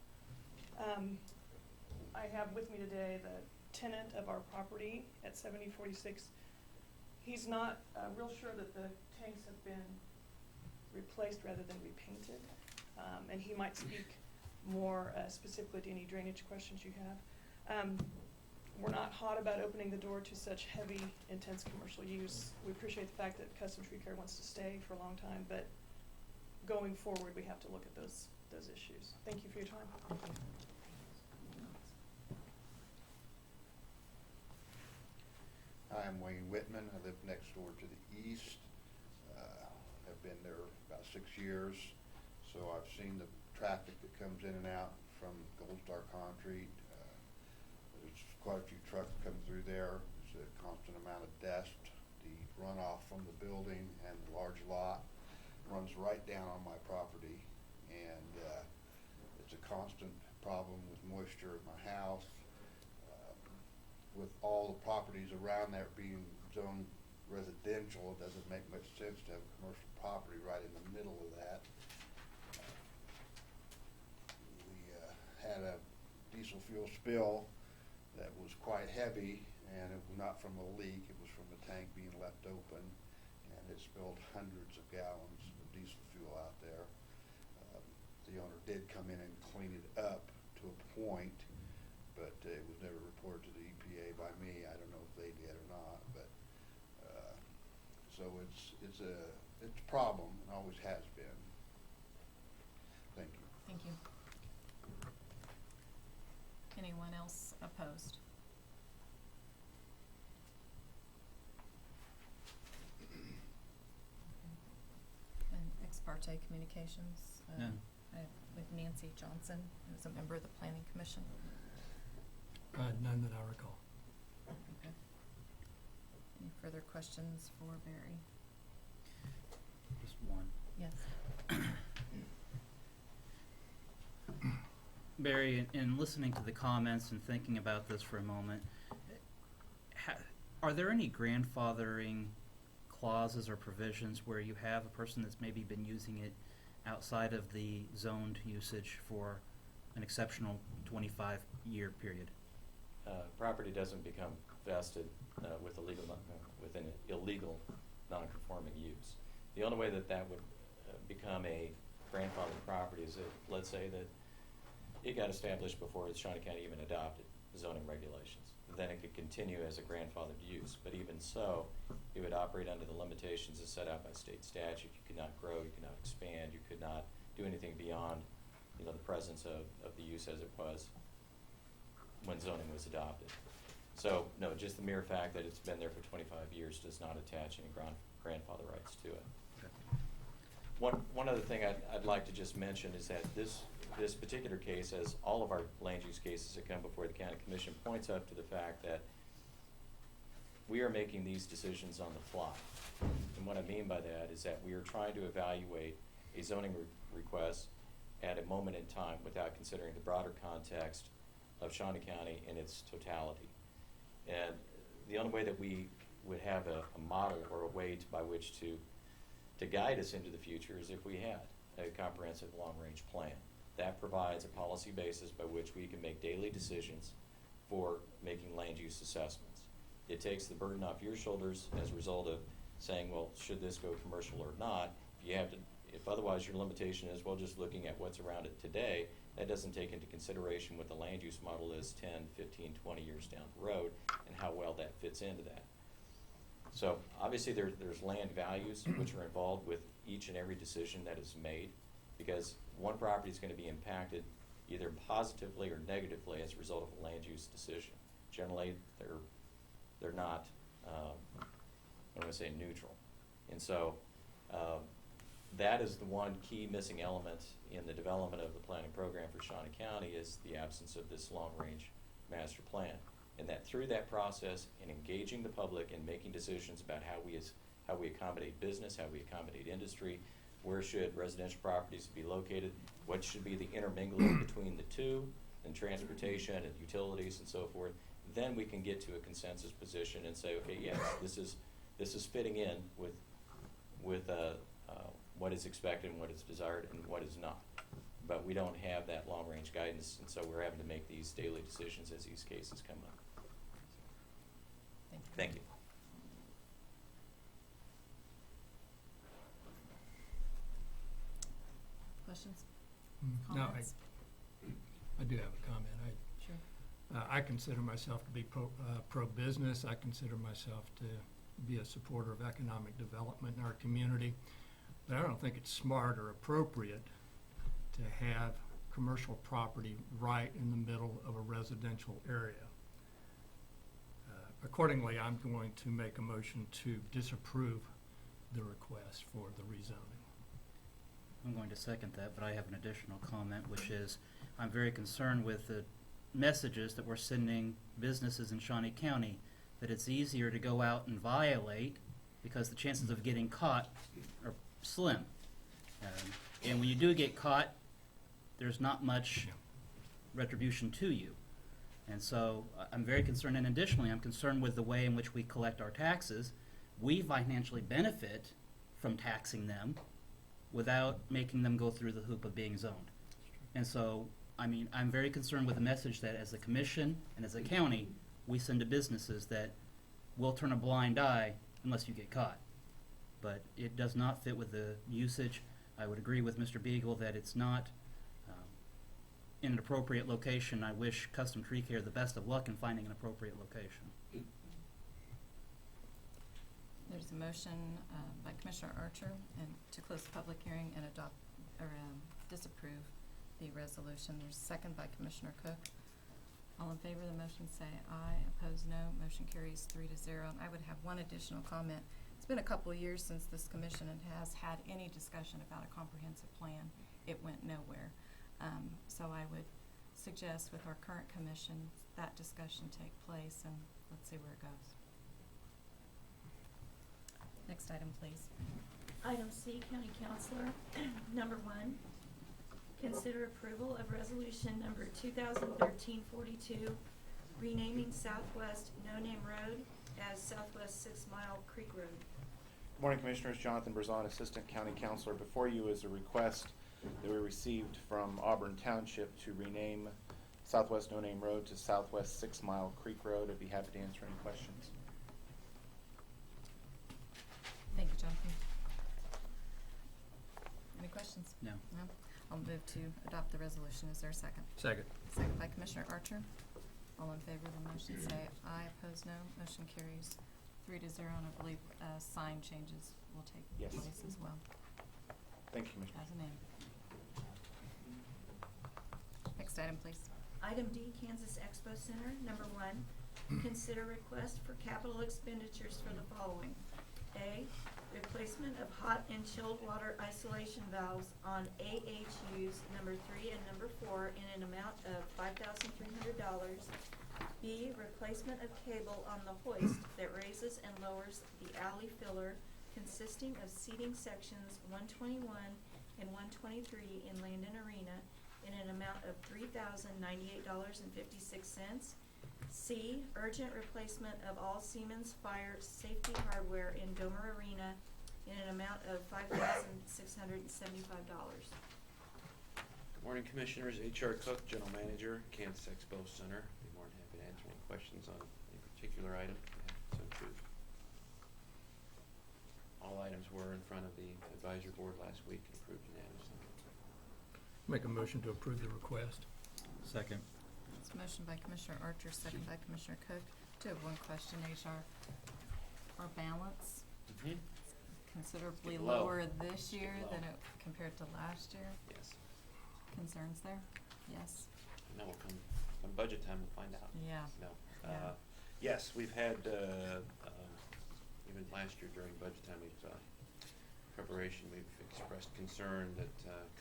[SPEAKER 11] I have with me today the tenant of our property at 7046. He's not real sure that the tanks have been replaced rather than repainted. And he might speak more specifically to any drainage questions you have. We're not hot about opening the door to such heavy, intense commercial use. We appreciate the fact that Custom Tree Care wants to stay for a long time, but going forward, we have to look at those issues. Thank you for your time.
[SPEAKER 12] I'm Wayne Whitman. I live next door to the east. I've been there about 6 years, so I've seen the traffic that comes in and out from Gold Star Concrete. There's quite a few trucks come through there. There's a constant amount of dust. The runoff from the building and the large lot runs right down on my property, and it's a constant problem with moisture at my house. With all the properties around there being zoned residential, it doesn't make much sense to have commercial property right in the middle of that. We had a diesel fuel spill that was quite heavy, and it was not from a leak, it was from the tank being left open, and it spilled hundreds of gallons of diesel fuel out there. The owner did come in and clean it up to a point, but it was never reported to the EPA by me. I don't know if they did or not, but so it's a problem and always has been. Thank you.
[SPEAKER 1] Thank you. Anyone else opposed? And ex parte communications?
[SPEAKER 3] No.
[SPEAKER 1] With Nancy Johnson, who's a member of the Planning Commission.
[SPEAKER 2] None that I recall.
[SPEAKER 1] Okay. Any further questions for Barry?
[SPEAKER 3] Just one.
[SPEAKER 1] Yes.
[SPEAKER 3] Barry, in listening to the comments and thinking about this for a moment, are there any grandfathering clauses or provisions where you have a person that's maybe been using it outside of the zoned usage for an exceptional 25-year period?
[SPEAKER 7] Property doesn't become vested with an illegal non-conforming use. The only way that would become a grandfathered property is if, let's say that it got established before Shawnee County even adopted zoning regulations. Then it could continue as a grandfathered use. But even so, it would operate under the limitations as set out by state statute. You could not grow, you could not expand, you could not do anything beyond, the presence of the use as it was when zoning was adopted. So, no, just the mere fact that it's been there for 25 years does not attach any grandfather rights to it.
[SPEAKER 3] Okay.
[SPEAKER 7] One other thing I'd like to just mention is that this particular case, as all of our land use cases that come before the county commission, points up to the fact that we are making these decisions on the fly. And what I mean by that is that we are trying to evaluate a zoning request at a moment in time without considering the broader context of Shawnee County in its totality. And the only way that we would have a model or a way by which to guide us into the future is if we had a comprehensive long-range plan. that provides a policy basis by which we can make daily decisions for making land use assessments. It takes the burden off your shoulders as a result of saying, well, should this go commercial or not? If otherwise your limitation is, well, just looking at what's around it today, that doesn't take into consideration what the land use model is 10, 15, 20 years down the road and how well that fits into that. So obviously there's land values which are involved with each and every decision that is made, because one property is going to be impacted either positively or negatively as a result of a land use decision. Generally, they're not, I want to say neutral. And so that is the one key missing element in the development of the planning program for Shawnee County, is the absence of this long-range master plan. And that through that process and engaging the public and making decisions about how we accommodate business, how we accommodate industry, where should residential properties be located, what should be the intermingling between the two, and transportation and utilities and so forth, then we can get to a consensus position and say, okay, yes, this is fitting in with what is expected and what is desired and what is not. But we don't have that long-range guidance, and so we're having to make these daily decisions as these cases come up. Thank you.
[SPEAKER 1] Questions?
[SPEAKER 2] No,
[SPEAKER 1] Comments?
[SPEAKER 2] I do have a comment.
[SPEAKER 1] Sure.
[SPEAKER 2] I consider myself to be pro-business. I consider myself to be a supporter of economic development in our community. But I don't think it's smart or appropriate to have commercial property right in the middle of a residential area. Accordingly, I'm going to make a motion to disapprove the request for the rezoning.
[SPEAKER 3] I'm going to second that, but I have an additional comment, which is I'm very concerned with the messages that we're sending businesses in Shawnee County that it's easier to go out and violate because the chances of getting caught are slim. And when you do get caught, there's not much retribution to you. And so I'm very concerned, and additionally, I'm concerned with the way in which we collect our taxes. We financially benefit from taxing them without making them go through the hoop of being zoned. And so, I mean, I'm very concerned with the message that as a commission and as a county, we send to businesses that we'll turn a blind eye unless you get caught. But it does not fit with the usage. I would agree with Mr. Beagle that it's not in an appropriate location. I wish Custom Tree Care the best of luck in finding an appropriate location.
[SPEAKER 1] There's a motion by Commissioner Archer and to close the public hearing and adopt or disapprove the resolution. There's a second by Commissioner Cook. All in favor of the motion say aye. Opposed, no. Motion carries 3-0. I would have one additional comment. It's been a couple of years since this commission has had any discussion about a comprehensive plan. It went nowhere. So I would suggest with our current commission that discussion take place, and let's see where it goes. Next item, please.
[SPEAKER 5] Item C, County Councilor. Number 1, consider approval of resolution number 2013-42, renaming Southwest No Name Road as Southwest 6 Mile Creek Road.
[SPEAKER 13] Good morning, Commissioners. Jonathan Berzon, Assistant County Councilor. Before you is a request that we received from Auburn Township to rename Southwest No Name Road to Southwest 6 Mile Creek Road. I'd be happy to answer any questions.
[SPEAKER 1] Thank you, Jonathan. Any questions?
[SPEAKER 3] No.
[SPEAKER 1] No? I'll move to adopt the resolution. Is there a second?
[SPEAKER 2] Second.
[SPEAKER 1] Second by Commissioner Archer. All in favor of the motion say aye. Opposed, no. Motion carries 3-0, and I believe sign changes will take
[SPEAKER 13] Yes.
[SPEAKER 1] place as well.
[SPEAKER 13] Thank you, Commissioner.
[SPEAKER 1] As a name. Next item, please.
[SPEAKER 5] Item D, Kansas Expo Center. Number 1, consider request for capital expenditures for the following. A, replacement of hot and chilled water isolation valves on AHUs number 3 and number 4 in an amount of $5,300. B, replacement of cable on the hoist that raises and lowers the alley filler consisting of seating sections 121 and 123 in Landon Arena in an amount of $3,098.56. C, urgent replacement of all Siemens fire safety hardware in Gomer Arena in an amount of $5,675.
[SPEAKER 13] Good
[SPEAKER 14] Morning, Commissioners. H.R. Cook, General Manager, Kansas Expo Center. Be more than happy to answer any questions on any particular item. So choose. All items were in front of the advisory board last week and approved unanimously.
[SPEAKER 2] Make a motion to approve the request.
[SPEAKER 3] Second.
[SPEAKER 1] It's a motion by Commissioner Archer, second by Commissioner Cook. Do have one question, HR. Our balance considerably
[SPEAKER 14] Getting low.
[SPEAKER 1] lower this year
[SPEAKER 14] Getting low.
[SPEAKER 1] than it compared to last year.
[SPEAKER 14] Yes.
[SPEAKER 1] Concerns there? Yes.
[SPEAKER 14] No, we'll come budget time, we'll find out.
[SPEAKER 1] Yeah.
[SPEAKER 14] No.
[SPEAKER 1] Yeah.
[SPEAKER 14] Yes, we've had, even last year during budget time, preparation, we've expressed concern that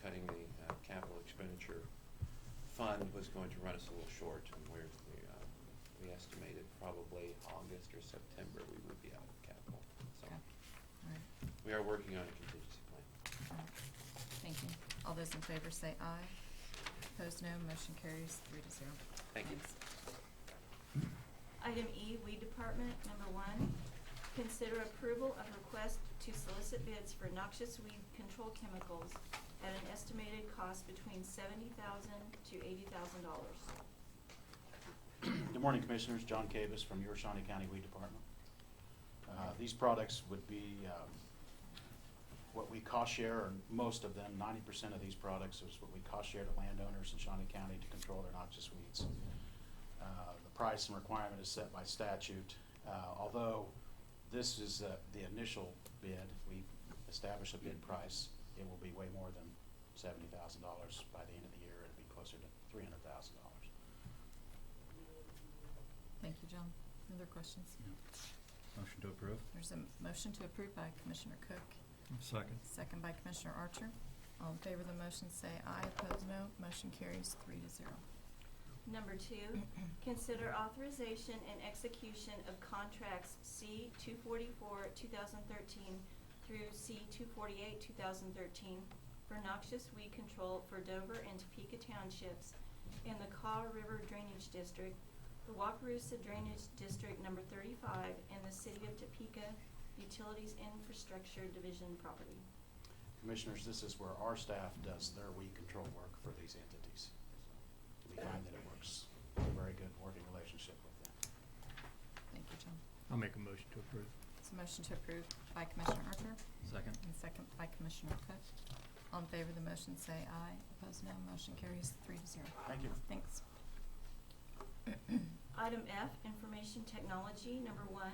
[SPEAKER 14] cutting the capital expenditure fund was going to run us a little short, and we estimated probably August or September we would be out of capital. So
[SPEAKER 1] Okay. All right.
[SPEAKER 14] we are working on a contingency plan.
[SPEAKER 1] All right. Thank you. All those in favor say aye. Opposed, no. Motion carries 3-0.
[SPEAKER 14] Thank you.
[SPEAKER 1] Thanks.
[SPEAKER 5] Item E, Weed Department, number 1, consider approval of request to solicit bids for noxious weed control chemicals at an estimated cost between $70,000 to $80,000.
[SPEAKER 8] Good morning, Commissioners. John Cavis from your Shawnee County Weed Department. These products would be what we cost share, or most of them, 90% of these products is what we cost share to landowners in Shawnee County to control their noxious weeds. The price and requirement is set by statute. Although this is the initial bid, we establish a bid price, it will be way more than $70,000 by the end of the year. It'll be closer to $300,000.
[SPEAKER 1] Thank you, John. Other questions?
[SPEAKER 3] Motion to approve.
[SPEAKER 1] There's a motion to approve by Commissioner Cook,
[SPEAKER 2] Second.
[SPEAKER 1] second by Commissioner Archer. All in favor of the motion say aye. Opposed, no. Motion carries 3-0.
[SPEAKER 5] Number 2, consider authorization and execution of contracts C-244, 2013 through C-248, 2013 for noxious weed control for Dover and Topeka Townships in the Kaw River Drainage District, the Wakarusa Drainage District number 35, and the City of Topeka Utilities Infrastructure Division property.
[SPEAKER 8] Commissioners, this is where our staff does their weed control work for these entities. We find that it works, a very good working relationship with them.
[SPEAKER 1] Thank you, John.
[SPEAKER 2] I'll make a motion to approve.
[SPEAKER 1] It's a motion to approve by Commissioner Archer
[SPEAKER 3] Second.
[SPEAKER 1] and second by Commissioner Cook. All in favor of the motion say aye. Opposed, no. Motion carries 3-0.
[SPEAKER 8] Thank you.
[SPEAKER 1] Thanks.
[SPEAKER 5] Item F, Information Technology, number 1,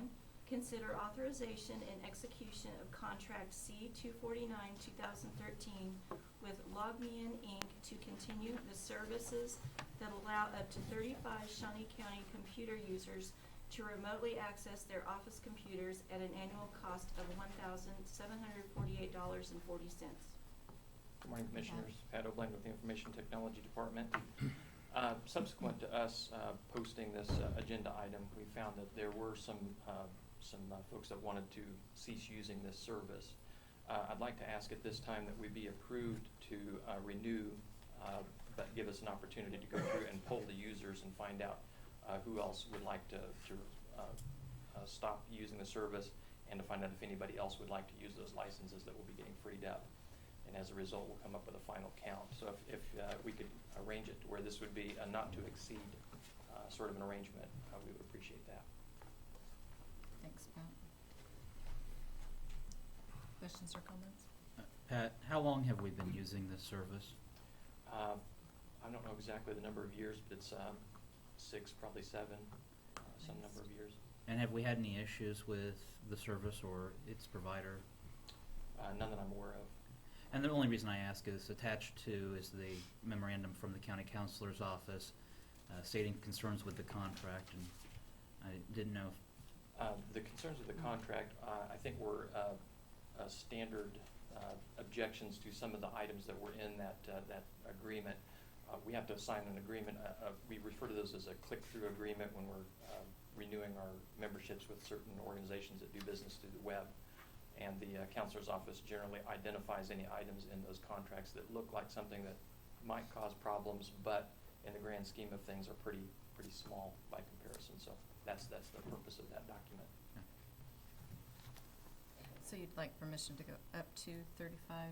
[SPEAKER 5] consider authorization and execution of contract C-249, 2013 with LogMeIn, Inc. to continue the services that allow up to 35 Shawnee County computer users to remotely access their office computers at an annual cost of $1,748.40.
[SPEAKER 15] Good morning, Commissioners. Pat O'Blaine with the Information Technology Department. Subsequent to us posting this agenda item, we found that there were some folks that wanted to cease using this service. I'd like to ask at this time that we be approved to renew, but give us an opportunity to go through and poll the users and find out who else would like to stop using the service, and to find out if anybody else would like to use those licenses that will be getting freed up. And as a result, we'll come up with a final count. So if we could arrange it to where this would be a not to exceed sort of an arrangement, we would appreciate that.
[SPEAKER 1] Thanks, Pat. Questions or comments?
[SPEAKER 3] Pat, how long have we been using this service?
[SPEAKER 15] I don't know exactly the number of years, but it's 6, probably 7, some number of years.
[SPEAKER 3] And have we had any issues with the service or its provider?
[SPEAKER 15] None that I'm aware of.
[SPEAKER 3] And the only reason I ask is attached to is the memorandum from the county counselor's office stating concerns with the contract, and I didn't know if
[SPEAKER 15] The concerns with the contract, I think were standard objections to some of the items that were in that agreement. We have to sign an agreement. We refer to those as a click-through agreement when we're renewing our memberships with certain organizations that do business through the web. And the counselor's office generally identifies any items in those contracts that look like something that might cause problems, but in the grand scheme of things are pretty small by comparison. So that's the purpose of that document.
[SPEAKER 1] So you'd like permission to go up to 35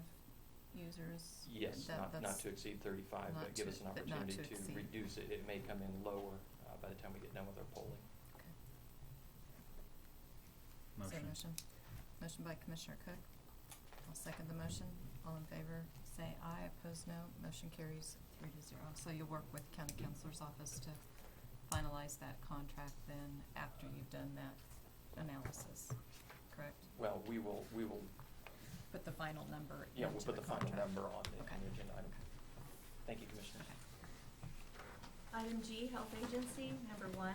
[SPEAKER 1] users?
[SPEAKER 15] Yes, not to exceed 35,
[SPEAKER 1] not
[SPEAKER 15] but give
[SPEAKER 1] to-
[SPEAKER 15] us an
[SPEAKER 1] but not
[SPEAKER 15] opportunity
[SPEAKER 1] to
[SPEAKER 15] to
[SPEAKER 1] exceed.
[SPEAKER 15] reduce it. It may come in lower by the time we get done with our polling.
[SPEAKER 1] Okay. Is there a motion? Motion by Commissioner Cook. I'll second the motion. All in favor, say aye. Opposed, no. Motion carries 3-0. So you'll work with County Counselor's Office to finalize that contract then after you've done that analysis, correct?
[SPEAKER 15] Well, we will,
[SPEAKER 1] Put the final number
[SPEAKER 15] yeah,
[SPEAKER 1] into
[SPEAKER 15] we'll put the final
[SPEAKER 1] contract.
[SPEAKER 15] number on the
[SPEAKER 1] Okay.
[SPEAKER 15] agenda item. Thank you, Commissioners.
[SPEAKER 5] Item G, Health Agency, number 1.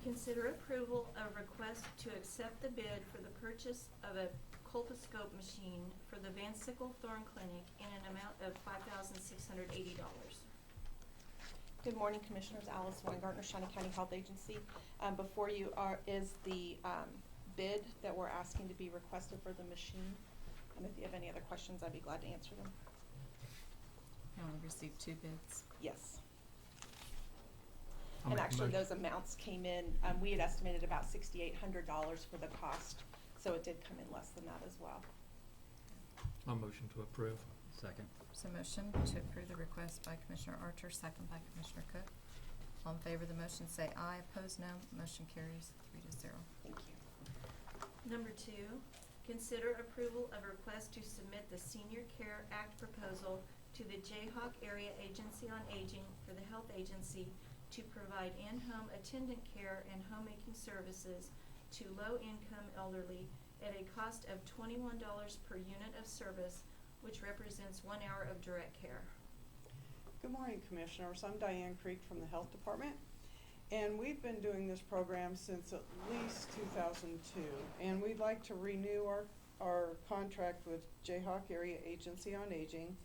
[SPEAKER 5] Consider approval of request to accept the bid for the purchase of a colposcope machine for the Van Sickle Thorn Clinic in an amount of $5,680.
[SPEAKER 16] Good morning, Commissioners. Alice Weingartner, Shawnee County Health Agency. Before you is the bid that we're asking to be requested for the machine. And if you have any other questions, I'd be glad to answer them.
[SPEAKER 1] You only received 2 bids.
[SPEAKER 16] Yes.
[SPEAKER 2] I'll
[SPEAKER 16] And
[SPEAKER 2] make a
[SPEAKER 16] actually,
[SPEAKER 2] motion.
[SPEAKER 16] those amounts came in, we had estimated about $6,800 for the cost, so it did come in less than that as well.
[SPEAKER 2] I'll motion to approve.
[SPEAKER 3] Second.
[SPEAKER 1] So motion to approve the request by Commissioner Archer, second by Commissioner Cook. All in favor of the motion, say aye. Opposed, no. Motion carries 3-0.
[SPEAKER 16] Thank you.
[SPEAKER 5] Number 2, consider approval of a request to submit the Senior Care Act proposal to the Jayhawk Area Agency on Aging for the Health Agency to provide in-home attendant care and homemaking services to low-income elderly at a cost of $21 per unit of service, which represents 1 hour of direct care.
[SPEAKER 17] Good morning, Commissioners. I'm Diane Creek from the Health Department, and we've been doing this program since at least 2002, and we'd like to renew our contract with Jayhawk Area Agency on Aging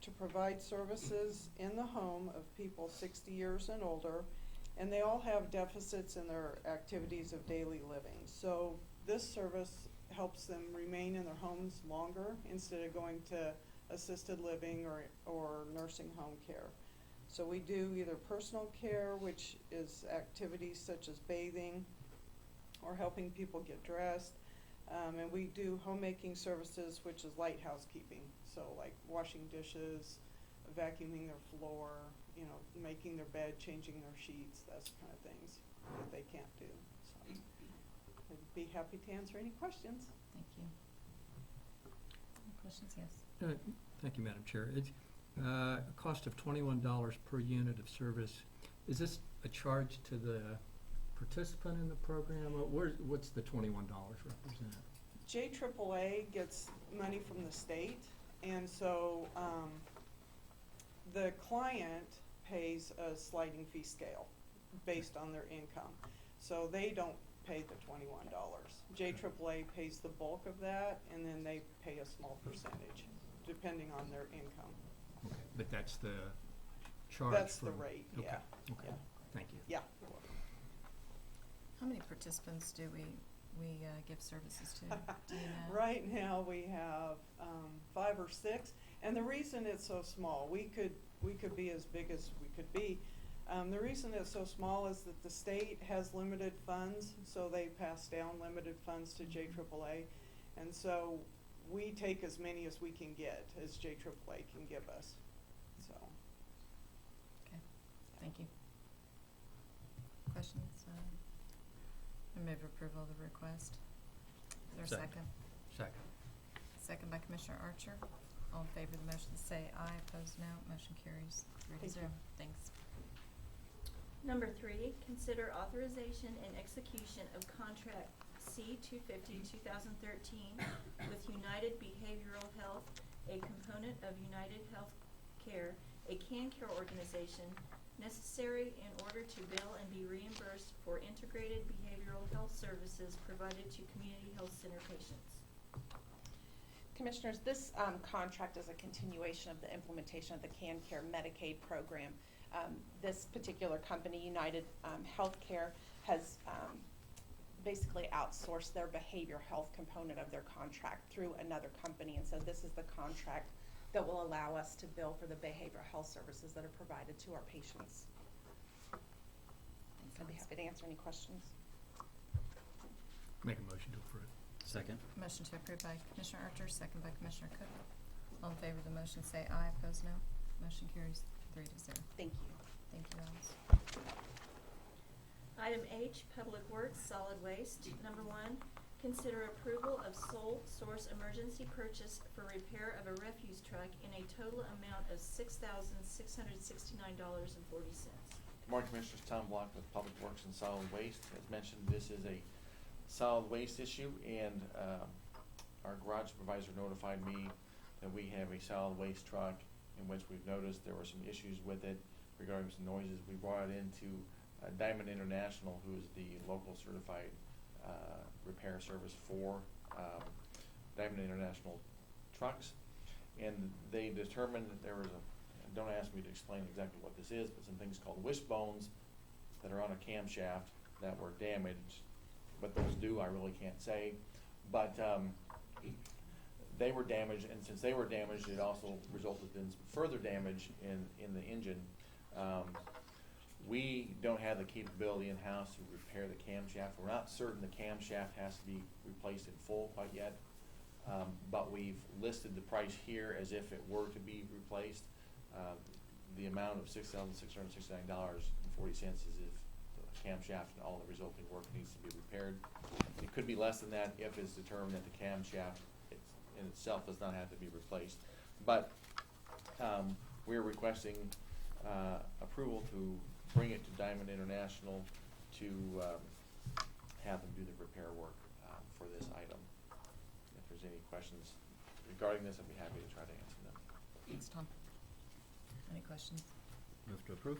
[SPEAKER 17] to provide services in the home of people 60 years and older, and they all have deficits in their activities of daily living. So this service helps them remain in their homes longer instead of going to assisted living or nursing home care. So we do either personal care, which is activities such as bathing or helping people get dressed, and we do homemaking services, which is light housekeeping. So like washing dishes, vacuuming their floor, you know, making their bed, changing their sheets, those kind of things that they can't do. So I'd be happy to answer any questions.
[SPEAKER 1] Thank you. Any questions? Yes.
[SPEAKER 2] Thank you, Madam Chair. It's a cost of $21 per unit of service. Is this a charge to the participant in the program? Or what's the $21 represent?
[SPEAKER 17] JAAA gets money from the state, and so the client pays a sliding fee scale based on their income. So they don't pay the $21. JAAA pays the bulk of that, and then they pay a small percentage depending on their income.
[SPEAKER 2] Okay, but that's the charge.
[SPEAKER 17] That's the
[SPEAKER 2] from-
[SPEAKER 17] rate,
[SPEAKER 2] okay,
[SPEAKER 17] yeah.
[SPEAKER 2] Okay,
[SPEAKER 17] Yeah.
[SPEAKER 2] thank you.
[SPEAKER 17] Yeah.
[SPEAKER 1] How many participants do we give services to? Do you know?
[SPEAKER 17] Right now, we have 5 or 6, and the reason it's so small, we could be as big as we could be. The reason it's so small is that the state has limited funds, so they pass down limited funds to JAAA, and so we take as many as we can get, as JAAA can give us. So.
[SPEAKER 1] Okay, thank you. Questions? I move approval of the request. Is there a second?
[SPEAKER 2] Second.
[SPEAKER 1] Second by Commissioner Archer. All in favor of the motion, say aye. Opposed, no. Motion carries 3-0. Thanks.
[SPEAKER 5] Number 3, consider authorization and execution of contract C-250-2013 with United Behavioral Health, a component of United Healthcare, a CanCare organization, necessary in order to bill and be reimbursed for integrated behavioral health services provided to community health center patients.
[SPEAKER 16] Commissioners, this contract is a continuation of the implementation of the CanCare Medicaid program. This particular company, United Healthcare, has basically outsourced their behavioral health component of their contract through another company, and so this is the contract that will allow us to bill for the behavioral health services that are provided to our patients. I'd be happy to answer any questions.
[SPEAKER 2] Make a motion to approve.
[SPEAKER 3] Second.
[SPEAKER 1] Motion to approve by Commissioner Archer, second by Commissioner Cook. All in favor of the motion say aye. Opposed, no. Motion carries 3-0.
[SPEAKER 16] Thank you.
[SPEAKER 1] Thank you, Alice.
[SPEAKER 5] Item H, Public Works, Solid Waste. Number 1, consider approval of sole source emergency purchase for repair of a refuse truck in a total amount of $6,669.40.
[SPEAKER 14] Good morning, Commissioners. Tom Block with Public Works and Solid Waste. As mentioned, this is a solid waste issue, and our garage supervisor notified me that we have a solid waste truck in which we've noticed there were some issues with it regarding some noises. We brought it into Diamond International, who is the local certified repair service for Diamond International trucks, and they determined that there was don't ask me to explain exactly what this is, but some things called wishbones that are on a camshaft that were damaged. What those do, I really can't say, but they were damaged, and since they were damaged, it also resulted in some further damage in the engine. We don't have the capability in-house to repair the camshaft. We're not certain the camshaft has to be replaced in full quite yet, but we've listed the price here as if it were to be replaced. The amount of $6,669.40 is if the camshaft and all the resulting work needs to be repaired. It could be less than that if it's determined that the camshaft in itself does not have to be replaced. But we're requesting approval to bring it to Diamond International to have them do the repair work for this item. If there's any questions regarding this, I'd be happy to try to answer them.
[SPEAKER 1] Thanks, Tom. Any questions?
[SPEAKER 3] Move to approve.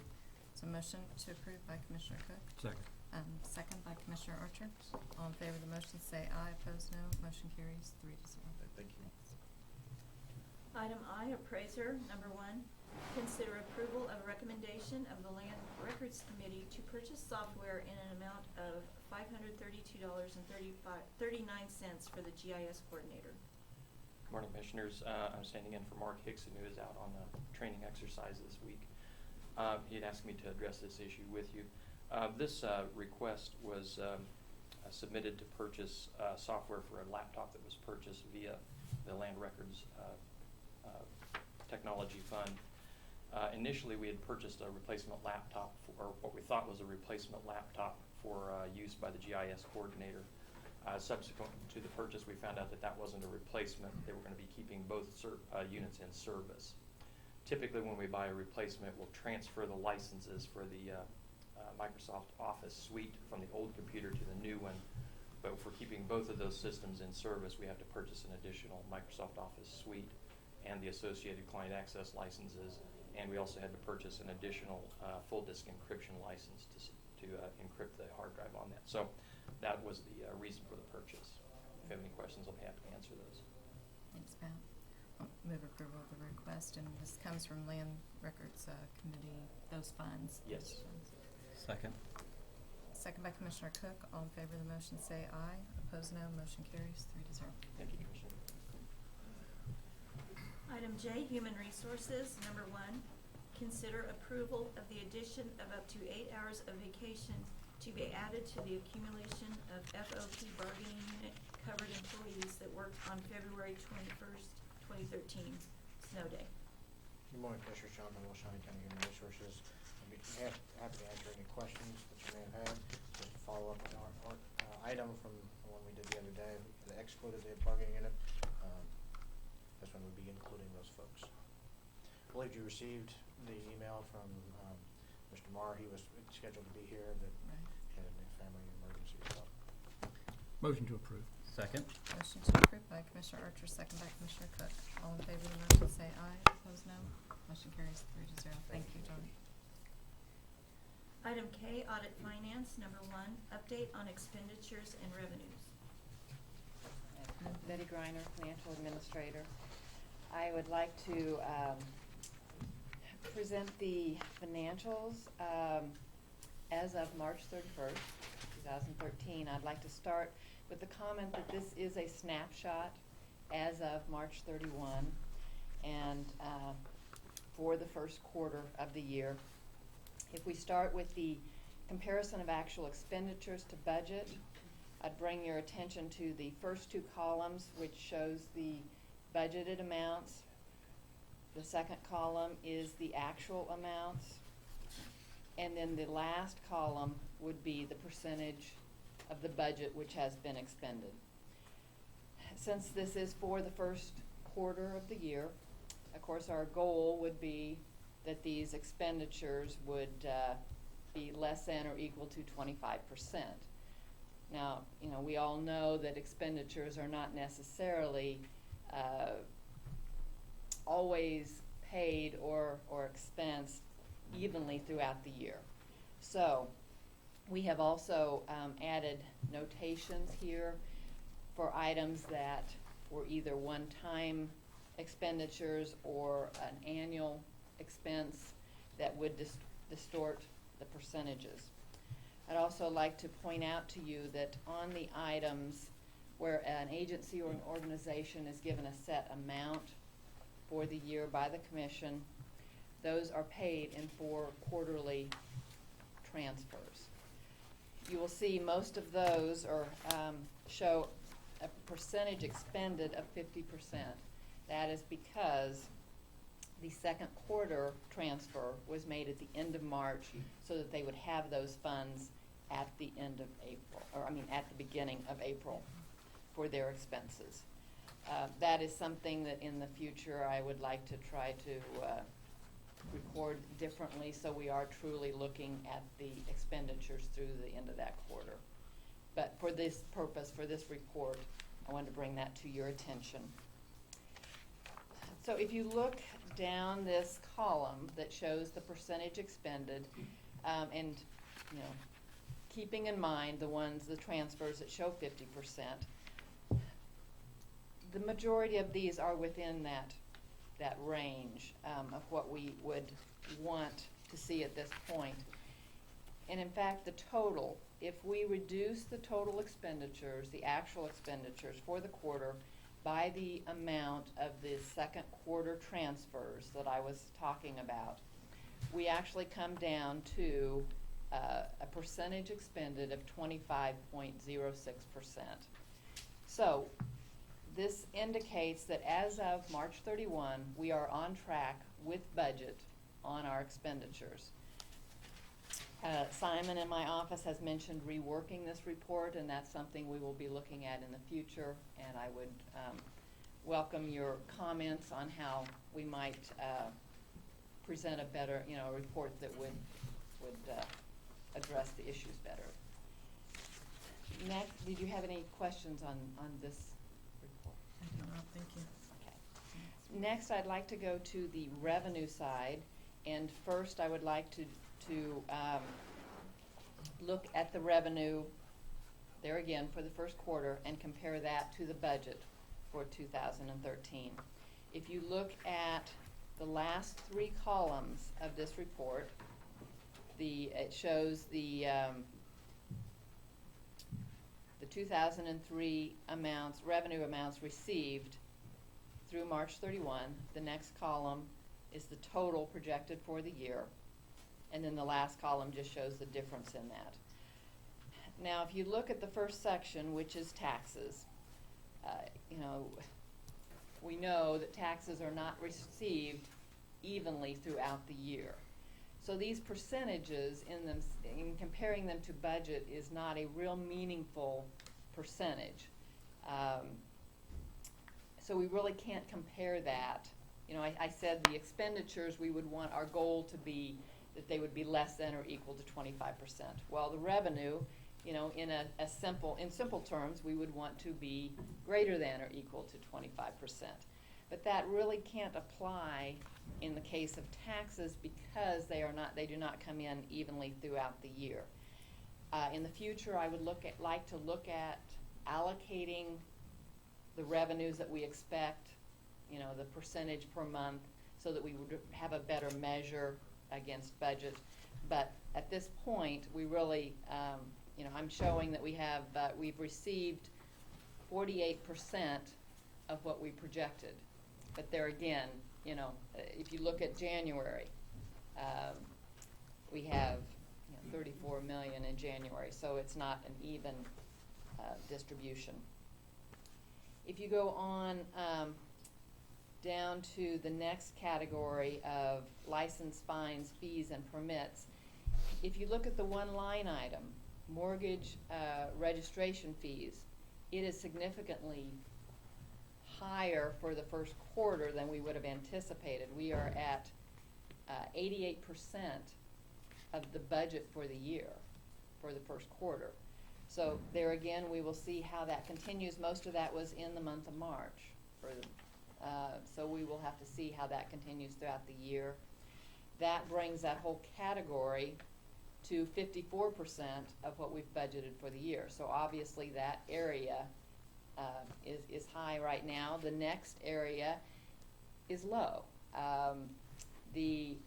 [SPEAKER 1] So motion to approve by Commissioner Cook.
[SPEAKER 2] Second.
[SPEAKER 1] Second by Commissioner Archer. All in favor of the motion say aye. Opposed, no. Motion carries 3-0.
[SPEAKER 14] Thank you.
[SPEAKER 1] Thanks.
[SPEAKER 5] Item I, Appraiser. Number 1, consider approval of a recommendation of the Land Records Committee to purchase software in an amount of $532.39 for the GIS coordinator.
[SPEAKER 15] Good morning, Commissioners. I'm standing in for Mark Hickson, who is out on a training exercise this week. He had asked me to address this issue with you. This request was submitted to purchase software for a laptop that was purchased via the Land Records Technology Fund. Initially, we had purchased a replacement laptop, or what we thought was a replacement laptop for use by the GIS coordinator. Subsequent to the purchase, we found out that that wasn't a replacement. They were going to be keeping both units in service. Typically, when we buy a replacement, we'll transfer the licenses for the Microsoft Office suite from the old computer to the new one. But if we're keeping both of those systems in service, we have to purchase an additional Microsoft Office suite and the associated client access licenses. And we also had to purchase an additional full disk encryption license to encrypt the hard drive on that. So that was the reason for the purchase. If you have any questions, I'll be happy to answer those.
[SPEAKER 1] Thanks, Pat. I'll move approval of the request, and this comes from Land Records Committee, those funds.
[SPEAKER 15] Yes.
[SPEAKER 3] Second.
[SPEAKER 1] Second by Commissioner Cook. All in favor of the motion say aye. Opposed, no. Motion carries 3-0.
[SPEAKER 15] Thank you, Commissioner.
[SPEAKER 5] Item J, Human Resources. Number 1, consider approval of the addition of up to 8 hours of vacation to be added to the accumulation of FOP bargaining unit covered employees that worked on February 21st, 2013, snow day.
[SPEAKER 18] Good morning, Commissioner Jonathan, Shawnee County Human Resources. I'd be happy to answer any questions that you may have had. Just to follow up on our item from the one we did the other day, that excluded the bargaining unit. This one would be including those folks. I believe you received the email from Mr. Marr. He was scheduled to be here, but had a family emergency. So.
[SPEAKER 2] Motion to approve.
[SPEAKER 3] Second.
[SPEAKER 1] Motion to approve by Commissioner Archer, second by Commissioner Cook. All in favor of the motion say aye. Opposed, no. Motion carries 3-0. Thank you, John.
[SPEAKER 5] Item K, Audit Finance. Number 1, update on expenditures and revenues.
[SPEAKER 19] Betty Griner, Financial Administrator. I would like to present the financials as of March 31st, 2013. I'd like to start with the comment that this is a snapshot as of March 31 and for the first quarter of the year. If we start with the comparison of actual expenditures to budget, I'd bring your attention to the first 2 columns, which shows the budgeted amounts The second column is the actual amounts. And then the last column would be the percentage of the budget which has been expended. Since this is for the first quarter of the year, of course, our goal would be that these expenditures would be less than or equal to 25%. Now, we all know that expenditures are not necessarily always paid or expensed evenly throughout the year. So we have also added notations here for items that were either one-time expenditures or an annual expense that would distort the percentages. I'd also like to point out to you that on the items where an agency or an organization is given a set amount for the year by the commission, those are paid in 4 quarterly transfers. You will see most of those show a percentage expended of 50%. That is because the second quarter transfer was made at the end of March so that they would have those funds at the end of April, at the beginning of April for their expenses. That is something that in the future I would like to try to record differently, so we are truly looking at the expenditures through the end of that quarter. But for this purpose, for this report, I wanted to bring that to your attention. So if you look down this column that shows the percentage expended, and keeping in mind the transfers that show 50%, the majority of these are within that range of what we would want to see at this point. And in fact, the total, if we reduce the total expenditures, the actual expenditures for the quarter, by the amount of the second quarter transfers that I was talking about, we actually come down to a percentage expended of 25.06%. So this indicates that as of March 31, we are on track with budget on our expenditures. Simon in my office has mentioned reworking this report, and that's something we will be looking at in the future, and I would welcome your comments on how we might present a better, a report that would address the issues better. Next, did you have any questions on this report?
[SPEAKER 1] I do not, thank you.
[SPEAKER 19] Okay. Next, I'd like to go to the revenue side, and first I would like to look at the revenue there again for the first quarter and compare that to the budget for 2013. If you look at the last 3 columns of this report, it shows the 2003 revenue amounts received through March 31. The next column is the total projected for the year. And then the last column just shows the difference in that. Now, if you look at the first section, which is taxes, we know that taxes are not received evenly throughout the year. So these percentages in comparing them to budget is not a real meaningful percentage. So we really can't compare that. I said the expenditures, we would want our goal to be that they would be less than or equal to 25%. Well, the revenue, in simple terms, we would want to be greater than or equal to 25%. But that really can't apply in the case of taxes because they do not come in evenly throughout the year. In the future, I would like to look at allocating the revenues that we expect, the percentage per month, so that we would have a better measure against budget. But at this point, we really, I'm showing that we've received 48% of what we projected. But there again, if you look at January, we have $34 million in January, so it's not an even distribution. If you go on down to the next category of license fines, fees, and permits, if you look at the one line item, mortgage registration fees, it is significantly higher for the first quarter than we would have anticipated. We are at 88% of the budget for the year, for the first quarter. So there again, we will see how that continues. Most of that was in the month of March. So we will have to see how that continues throughout the year. That brings that whole category to 54% of what we've budgeted for the year. So obviously that area is high right now. The next area is low. The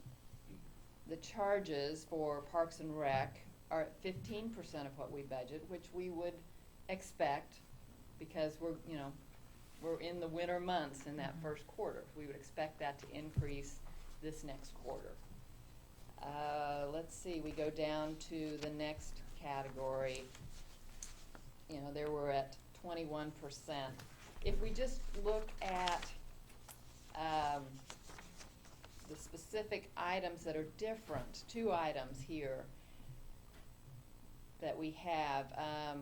[SPEAKER 19] charges for Parks and Rec are at 15% of what we budget, which we would expect because we're in the winter months in that first quarter. We would expect that to increase this next quarter. Let's see, we go down to the next category. There we're at 21%. If we just look at the specific items that are different, two items here that we have.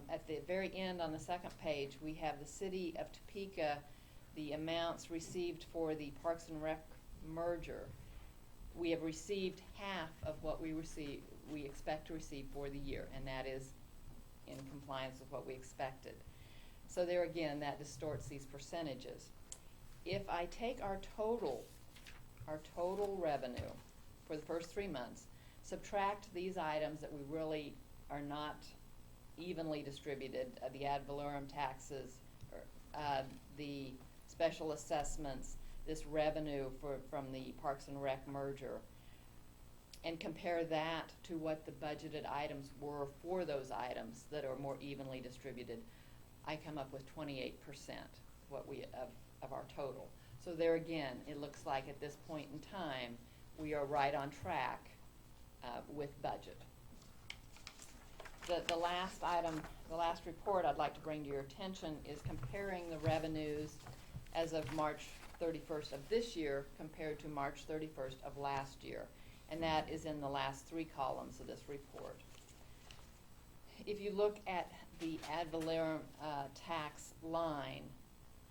[SPEAKER 19] At the very end on the second page, we have the City of Topeka, the amounts received for the Parks and Rec merger. We have received half of what we expect to receive for the year, and that is in compliance with what we expected. So there again, that distorts these percentages. If I take our total revenue for the first 3 months, subtract these items that we really are not evenly distributed, the ad valorem taxes, the special assessments, this revenue from the Parks and Rec merger, and compare that to what the budgeted items were for those items that are more evenly distributed, I come up with 28% of our total. So there again, it looks like at this point in time, we are right on track with budget. The last item, the last report I'd like to bring to your attention is comparing the revenues as of March 31st of this year compared to March 31st of last year. And that is in the last 3 columns of this report. If you look at the ad valorem tax line,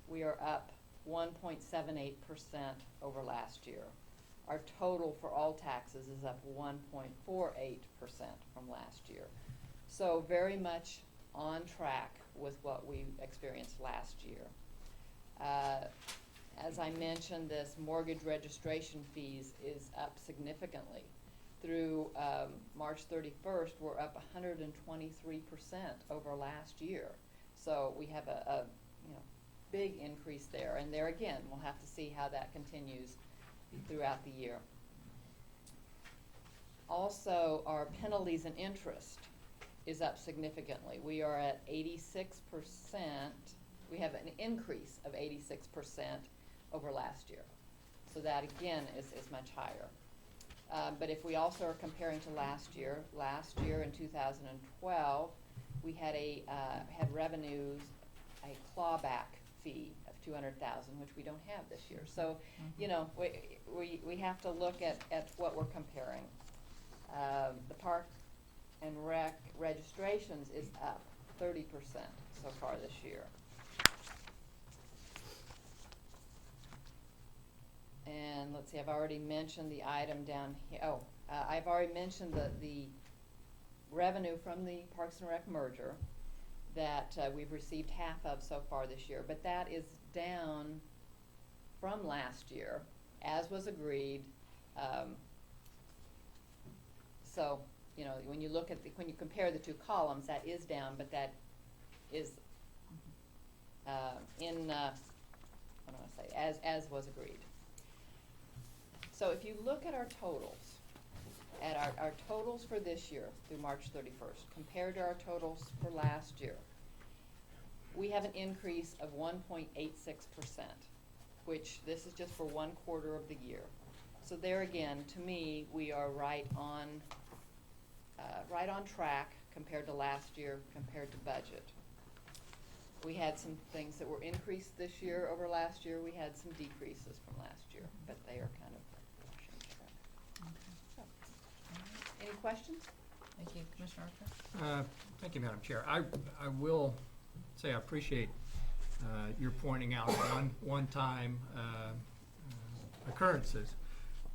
[SPEAKER 19] we are up 1.78% over last year. Our total for all taxes is up 1.48% from last year. So very much on track with what we experienced last year. As I mentioned, this mortgage registration fees is up significantly. Through March 31st, we're up 123% over last year. So we have a big increase there. And there again, we'll have to see how that continues throughout the year. Also, our penalties and interest is up significantly. We are at 86%. We have an increase of 86% over last year. So that again is much higher. But if we also are comparing to last year in 2012, we had had revenues, a clawback fee of $200,000, which we don't have this year. So, we have to look at what we're comparing. The Park and Rec registrations is up 30% so far this year. And let's see, I've already mentioned the item down here. I've already mentioned the revenue from the Parks and Rec merger that we've received half of so far this year. But that is down from last year, as was agreed. So, when you look at when you compare the 2 columns, that is down, but that is as was agreed. So if you look at our totals, our totals for this year through March 31st, compared to our totals for last year, we have an increase of 1.86%, which this is just for 1 quarter of the year. So there again, to me, we are right on track compared to last year, compared to budget. We had some things that were increased this year over last year. We had some decreases from last year, but they are kind of washing together. So, any questions?
[SPEAKER 1] Thank you, Commissioner Arthur.
[SPEAKER 2] Thank you, Madam Chair. I will say I appreciate your pointing out one-time occurrences,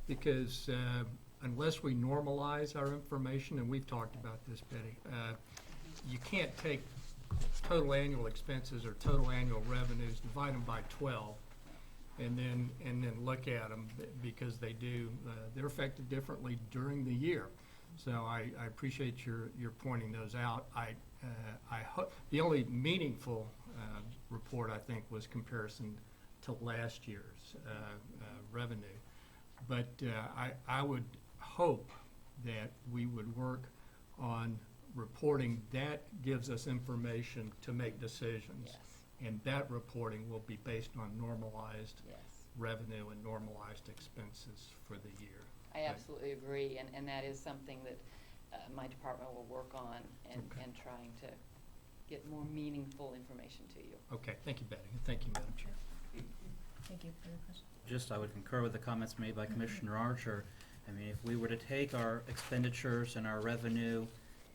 [SPEAKER 2] because unless we normalize our information, and we've talked about this, Betty, you can't take total annual expenses or total annual revenues, divide them by 12, and then look at them, because they're affected differently during the year. So I appreciate your pointing those out. I hope the only meaningful report, I think, was comparison to last year's revenue. But I would hope that we would work on reporting that gives us information to make decisions.
[SPEAKER 19] Yes.
[SPEAKER 2] And that reporting will be based on normalized
[SPEAKER 19] Yes.
[SPEAKER 2] revenue and normalized expenses for the year.
[SPEAKER 19] I absolutely agree, and that is something that my department will work on and trying to get more meaningful information to you.
[SPEAKER 2] Okay, thank you, Betty, and thank you, Madam Chair.
[SPEAKER 1] Thank you for your question.
[SPEAKER 3] Just, I would concur with the comments made by Commissioner Archer. I mean, if we were to take our expenditures and our revenue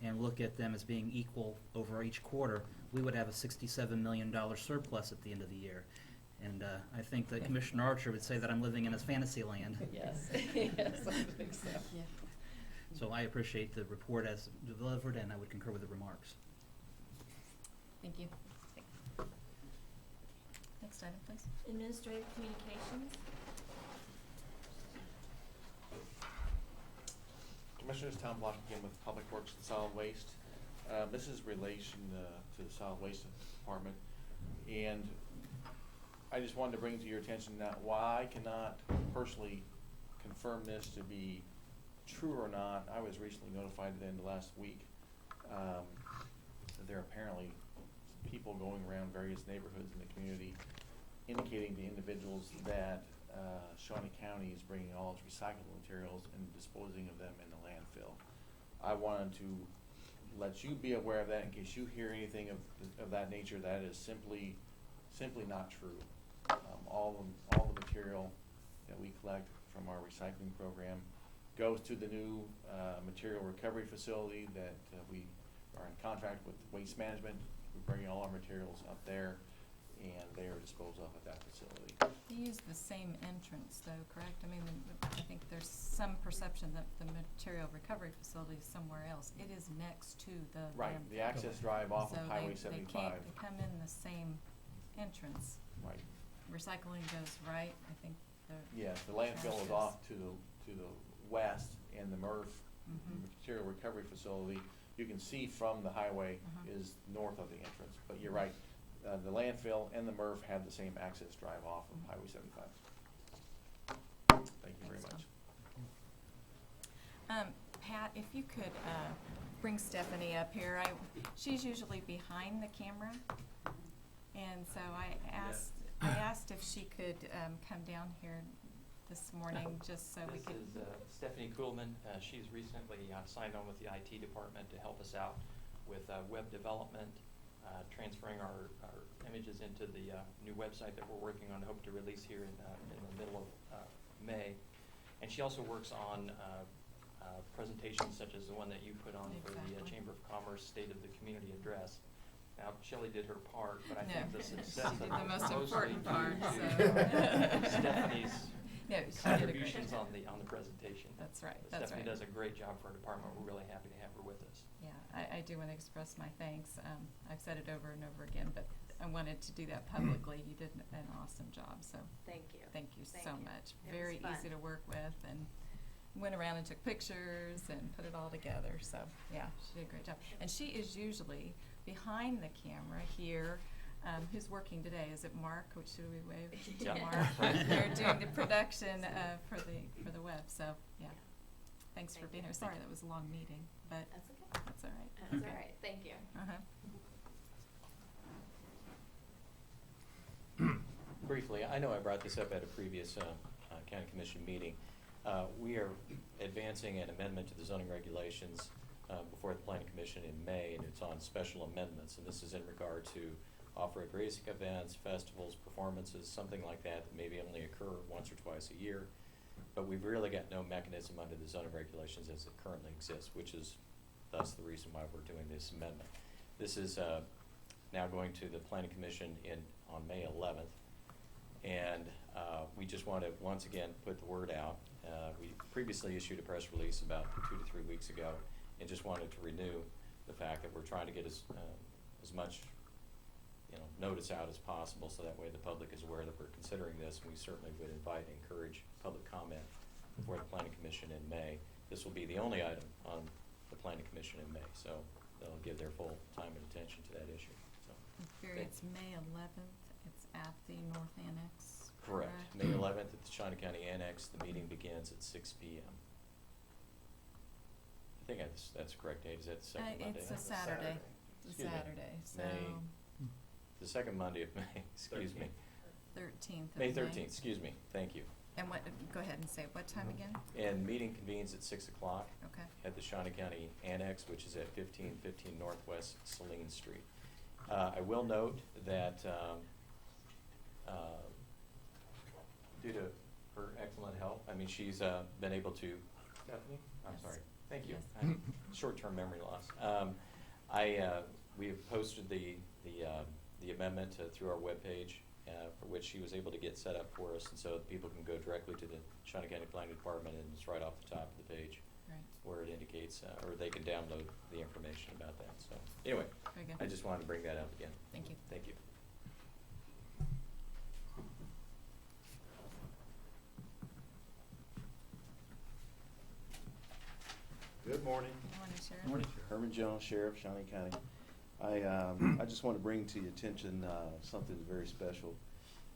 [SPEAKER 3] and look at them as being equal over each quarter, we would have a $67 million surplus at the end of the year. And I think that Commissioner Archer would say that I'm living in his fantasy land.
[SPEAKER 19] Yes, yes, I think so.
[SPEAKER 1] Yeah.
[SPEAKER 3] So I appreciate the report as delivered, and I would concur with the remarks.
[SPEAKER 1] Thank you. Next item, please.
[SPEAKER 5] Administrative communications.
[SPEAKER 13] Commissioners, Tom Block again with Public Works and Solid Waste. This is relation to the Solid Waste Department, and I just wanted to bring to your attention that while I cannot personally confirm this to be true or not, I was recently notified at the end of last week that there are apparently people going around various neighborhoods in the community indicating to individuals that Shawnee County is bringing all its recyclable materials and disposing of them in the landfill. I wanted to let you be aware of that in case you hear anything of that nature. That is simply not true. All the material that we collect from our recycling program goes to the new material recovery facility that we are in contract with Waste Management. We're bringing all our materials up there, and they are disposed of at that facility.
[SPEAKER 1] You use the same entrance, though, correct? I mean, I think there's some perception that the material recovery facility is somewhere else. It is next to the
[SPEAKER 13] Right,
[SPEAKER 1] landfill.
[SPEAKER 13] the access drive off of Highway 75.
[SPEAKER 1] They come in the same entrance.
[SPEAKER 13] Right.
[SPEAKER 1] Recycling goes right, I think the.
[SPEAKER 13] Yes, the landfill is off to the west, and the MRF, material recovery facility, you can see from the highway is north of the entrance. But you're right, the landfill and the MRF have the same access drive off of Highway 75. Thank you very much.
[SPEAKER 1] Pat, if you could bring Stephanie up here. She's usually behind the camera, and so I asked if she could come down here this morning, just so we could.
[SPEAKER 15] This is Stephanie Kuhlman. She's recently signed on with the IT department to help us out with web development, transferring our images into the new website that we're working on, hope to release here in the middle of May. And she also works on presentations such as the one that you put on for the Chamber of Commerce State of the Community Address. Now, Shelley did her part, but I think the success of
[SPEAKER 1] the most
[SPEAKER 15] mostly
[SPEAKER 1] important part.
[SPEAKER 15] Stephanie's contributions on the presentation.
[SPEAKER 1] That's right.
[SPEAKER 15] Stephanie does a great job for our department. We're really happy to have her with us.
[SPEAKER 1] Yeah, I do want to express my thanks. I've said it over and over again, but I wanted to do that publicly. You did an awesome job, so
[SPEAKER 5] Thank you.
[SPEAKER 1] Thank you so much.
[SPEAKER 5] It was
[SPEAKER 1] Very
[SPEAKER 5] fun.
[SPEAKER 1] easy to work with, and went around and took pictures and put it all together. So yeah, she did a great job. And she is usually behind the camera here. Who's working today? Is it Mark? Which should we wave to
[SPEAKER 15] Yeah.
[SPEAKER 1] Mark? They're doing the production for the web. So yeah, thanks for being here. Sorry that was a long meeting, but
[SPEAKER 5] That's okay.
[SPEAKER 1] that's all right.
[SPEAKER 5] That's all right. Thank you.
[SPEAKER 7] Briefly, I know I brought this up at a previous county commission meeting. We are advancing an amendment to the zoning regulations before the planning commission in May, and it's on special amendments, and this is in regard to off-road racing events, festivals, performances, something like that that maybe only occur once or twice a year. But we've really got no mechanism under the zoning regulations as it currently exists, which is thus the reason why we're doing this amendment. This is now going to the Planning Commission on May 11th. And we just want to once again put the word out. We previously issued a press release about 2 to 3 weeks ago, and just wanted to renew the fact that we're trying to get as much notice out as possible, so that way the public is aware that we're considering this. And we certainly would invite and encourage public comment before the Planning Commission in May. This will be the only item on the Planning Commission in May, so they'll give their full time and attention to that issue. So,
[SPEAKER 1] It's May 11th. It's at the North Annex.
[SPEAKER 7] correct. May 11th at the Shawnee County Annex. The meeting begins at 6 p.m. I think that's the correct date. Is that the second Monday?
[SPEAKER 1] It's a Saturday. It's a
[SPEAKER 7] Excuse me.
[SPEAKER 1] Saturday, so.
[SPEAKER 7] May, the second Monday of May, excuse me.
[SPEAKER 1] 13th of
[SPEAKER 7] May 13th, excuse me, thank you.
[SPEAKER 1] And go ahead and say, what time again?
[SPEAKER 7] And meeting convenes at 6 o'clock.
[SPEAKER 1] Okay.
[SPEAKER 7] At the Shawnee County Annex, which is at 1515 Northwest Saline Street. I will note that due to her excellent help, I mean, she's been able to, Stephanie? I'm
[SPEAKER 1] Yes.
[SPEAKER 7] sorry, thank you.
[SPEAKER 1] Yes.
[SPEAKER 7] Short-term memory loss. We have posted the amendment through our webpage, for which she was able to get set up for us, and so people can go directly to the Shawnee County Planning Department, and it's right off the top of the page.
[SPEAKER 1] Right.
[SPEAKER 7] Where it indicates, or they can download the information about that. So anyway,
[SPEAKER 1] Very good.
[SPEAKER 7] I just wanted to bring that up again.
[SPEAKER 1] Thank you.
[SPEAKER 7] Thank you.
[SPEAKER 20] Good morning.
[SPEAKER 1] Good morning, Sheriff.
[SPEAKER 2] Morning, Sheriff.
[SPEAKER 20] Herman Jones, Sheriff, Shawnee County. I just want to bring to your attention something very special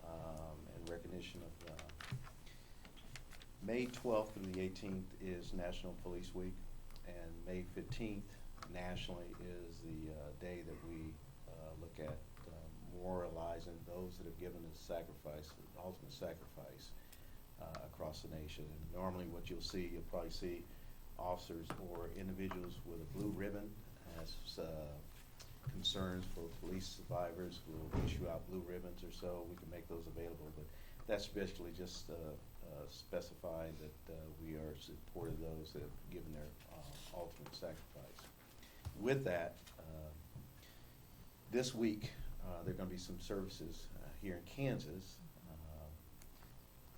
[SPEAKER 20] in recognition of May 12th through the 18th is National Police Week, and May 15th nationally is the day that we look at memorializing those that have given the sacrifice, the ultimate sacrifice across the nation. And normally what you'll probably see officers or individuals with a blue ribbon as concerns for police survivors. We'll issue out blue ribbons or so. We can make those available, but that's basically just specifying that we are supportive of those that have given their ultimate sacrifice. With that, this week there are going to be some services here in Kansas.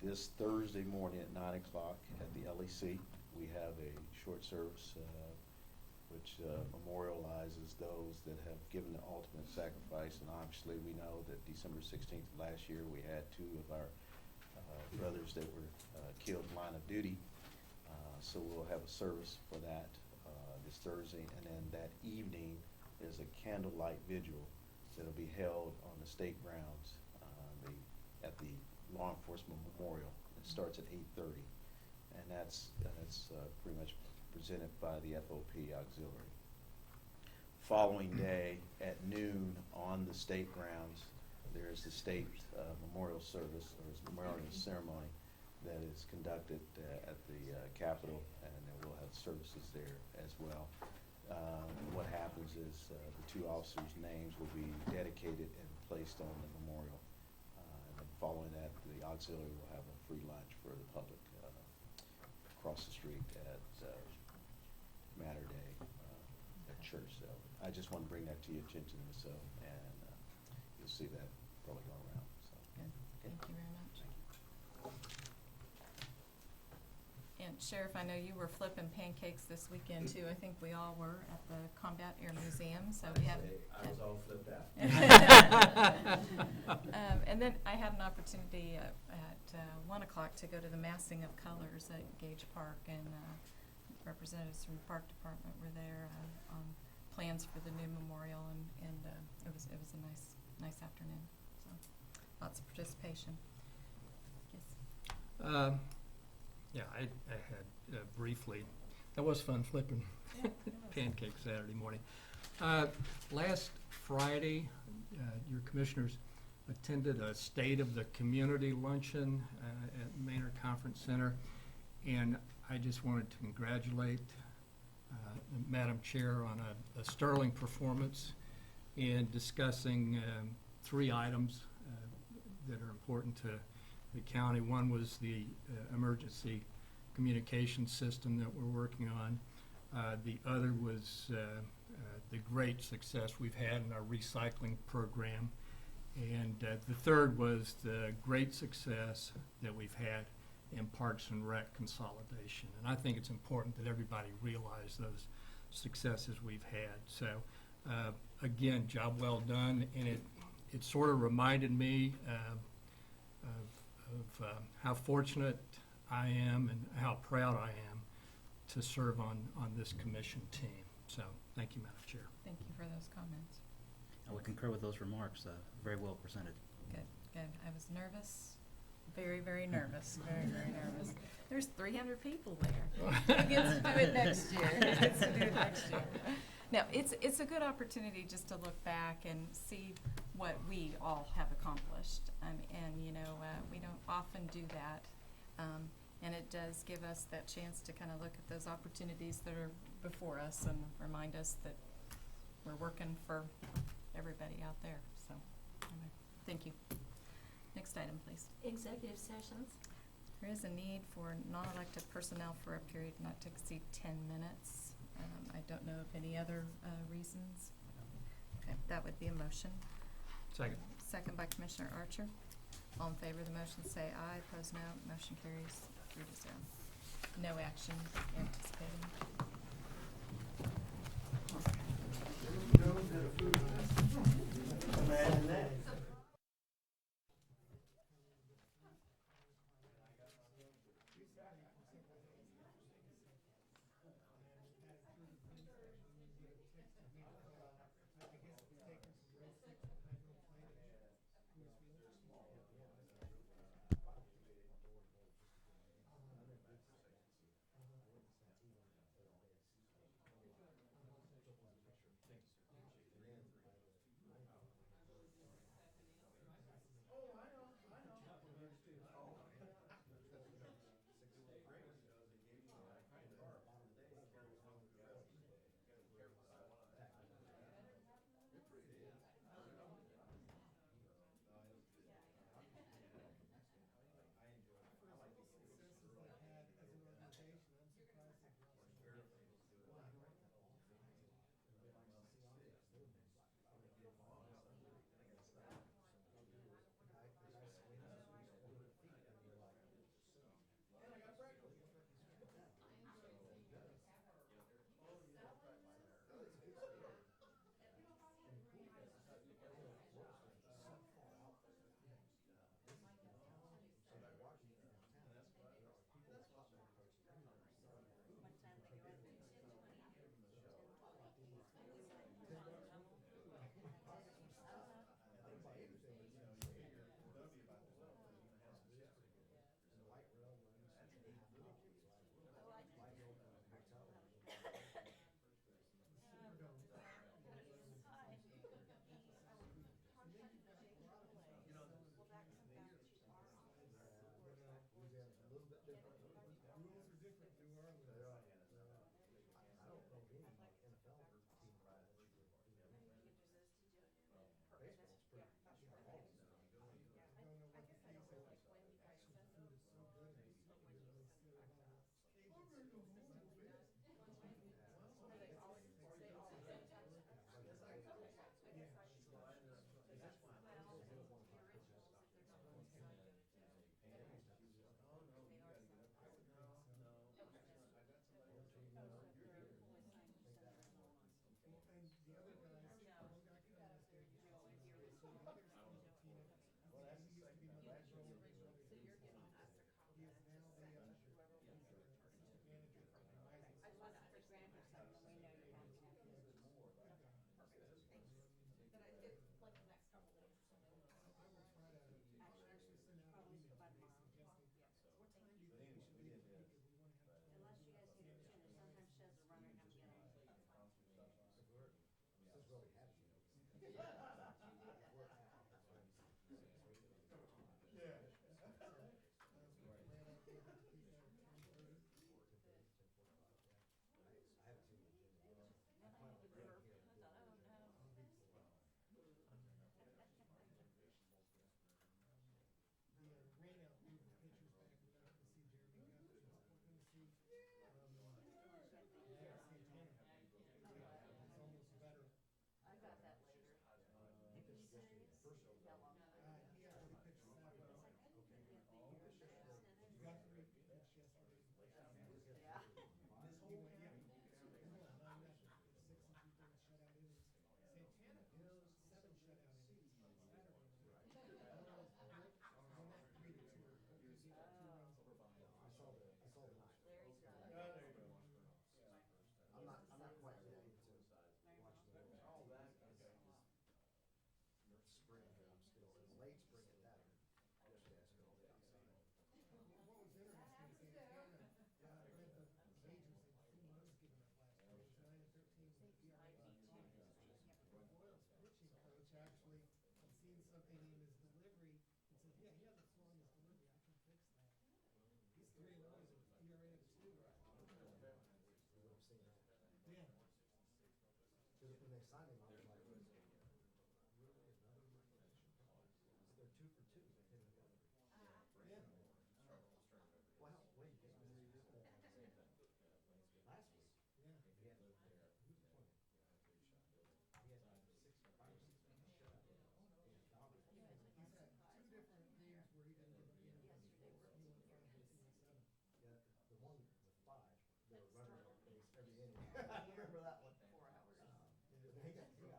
[SPEAKER 20] This Thursday morning at 9 o'clock at the LEC, we have a short service which memorializes those that have given the ultimate sacrifice. And obviously we know that December 16th of last year we had two of our brothers that were killed in line of duty. So we'll have a service for that this Thursday, and then that evening is a candlelight vigil that'll be held on the state grounds at the Law Enforcement Memorial. It starts at 8:30, and that's pretty much presented by the FOP Auxiliary. Following day at noon on the state grounds, there is the state memorial service, or memorial ceremony, that is conducted at the Capitol, and we'll have services there as well. What happens is the two officers' names will be dedicated and placed on the memorial. And then following that, the auxiliary will have a free lunch for the public across the street at Matter Day at church. So I just want to bring that to your attention, so, and you'll see that probably going around. So.
[SPEAKER 1] Good. Thank you very much. And Sheriff, I know you were flipping pancakes this weekend too. I think we all were at the Combat Air Museum. So we have.
[SPEAKER 20] I was all flipped out.
[SPEAKER 1] And then I had an opportunity at 1 o'clock to go to the massing of colors at Gage Park, and representatives from the Park Department were there on plans for the new memorial, and it was a nice afternoon. So lots of participation. Yes.
[SPEAKER 2] Yeah, I had briefly, that was fun flipping pancakes Saturday morning. Last Friday, your commissioners attended a State of the Community luncheon at Manor Conference Center, and I just wanted to congratulate Madam Chair on a sterling performance in discussing three items that are important to the county. One was the emergency communication system that we're working on. The other was the great success we've had in our recycling program. And the third was the great success that we've had in Parks and Rec consolidation. And I think it's important that everybody realize those successes we've had. So again, job well done. And it sort of reminded me of how fortunate I am and how proud I am to serve on this commission team. So thank you, Madam Chair.
[SPEAKER 1] Thank you for those comments.
[SPEAKER 3] I would concur with those remarks. Very well presented.
[SPEAKER 1] Good, good. I was nervous, very, very nervous, very, very nervous. There's 300 people there. Who gets to do it next year? Who gets to do it next year? No, it's a good opportunity just to look back and see what we all have accomplished. And you know, we don't often do that. And it does give us that chance to kind of look at those opportunities that are before us and remind us that we're working for everybody out there. So, anyway, thank you. Next item, please.
[SPEAKER 5] Executive sessions.
[SPEAKER 1] There is a need for non-elected personnel for a period not to exceed 10 minutes. I don't know of any other reasons. Okay, that would be a motion.
[SPEAKER 2] Second.
[SPEAKER 1] Second by Commissioner Archer. All in favor of the motion say aye. Opposed, no. Motion carries 3-0. No action anticipated.
[SPEAKER 4] Imagine that. signed him, I was like, really, another recommendation? They're 2 for 2, they hit it together. Yeah. Wow, wait, you can't believe it. Last week. Yeah. He had lived there. He was playing. He had 5 or 6 fires. Shut up. He's had 2 different games where he didn't get the
[SPEAKER 19] Yesterday, we're
[SPEAKER 4] He went from 15 to 7. Yeah, the one with 5, they were running on base every inning. I remember that one.
[SPEAKER 19] 4 hours.
[SPEAKER 4] He got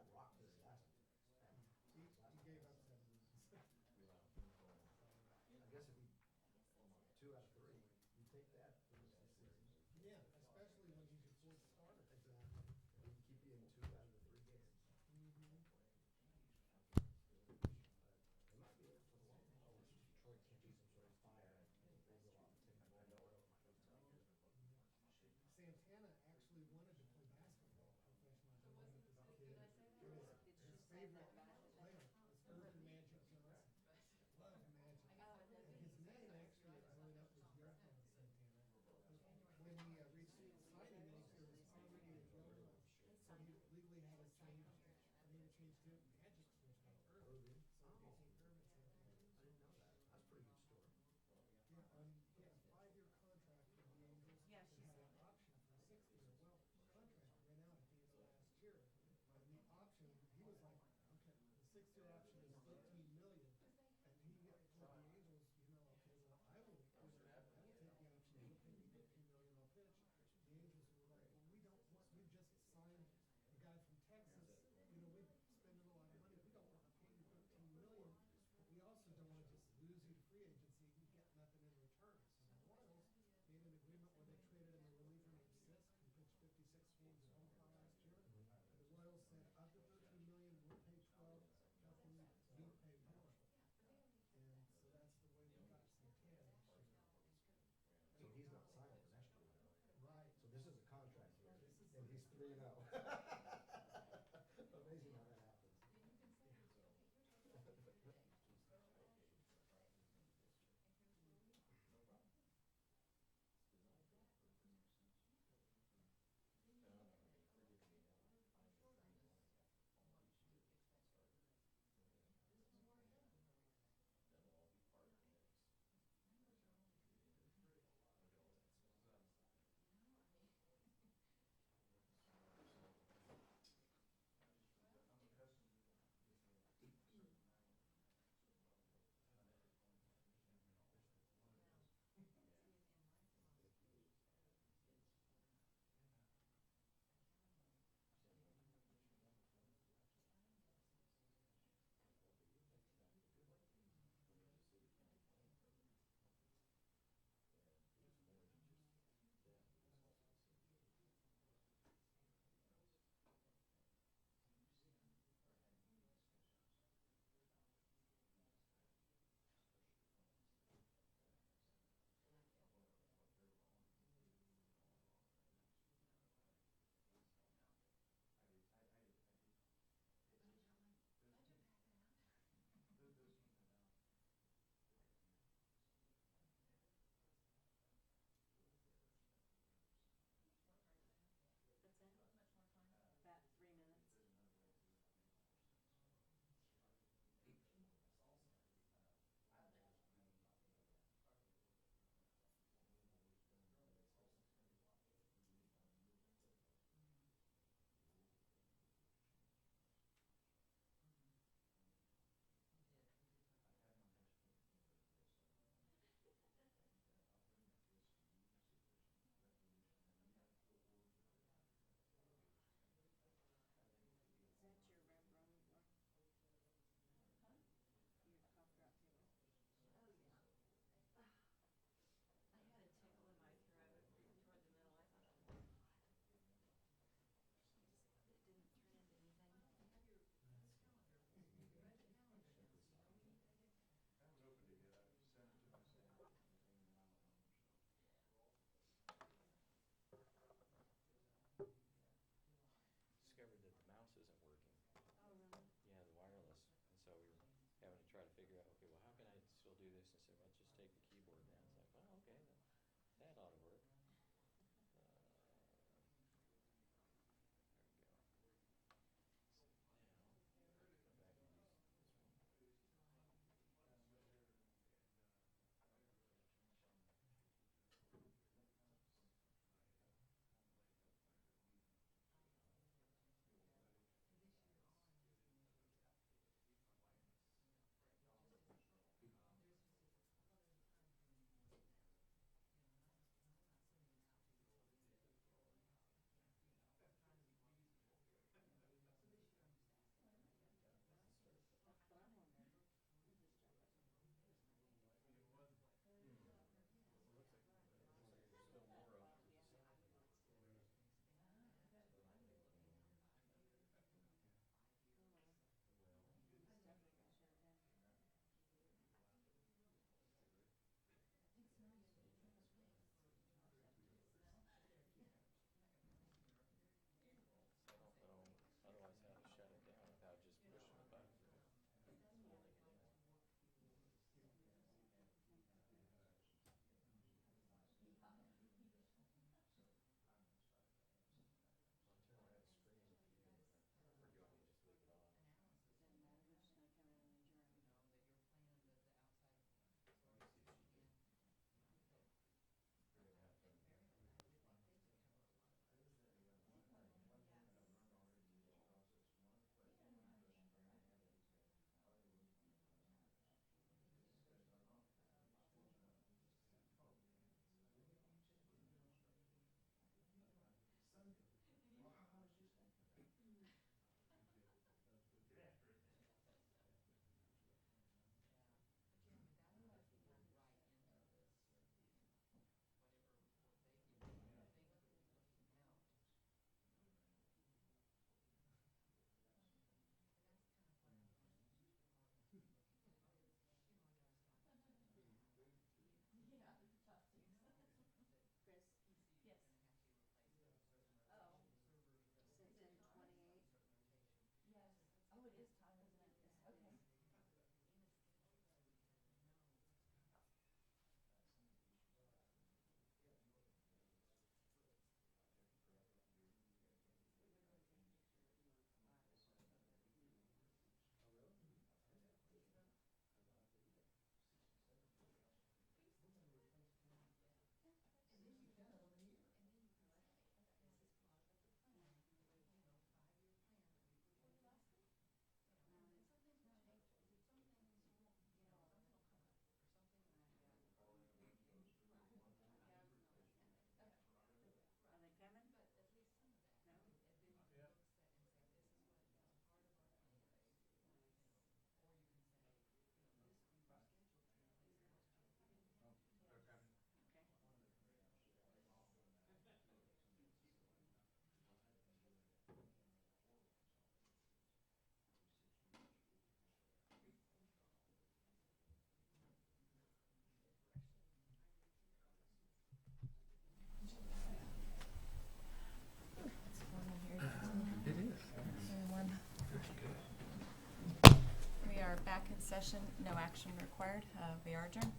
[SPEAKER 1] Commission, no action required. We are adjourned.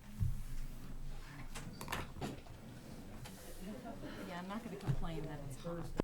[SPEAKER 1] Yeah, I'm not gonna complain that it's hot.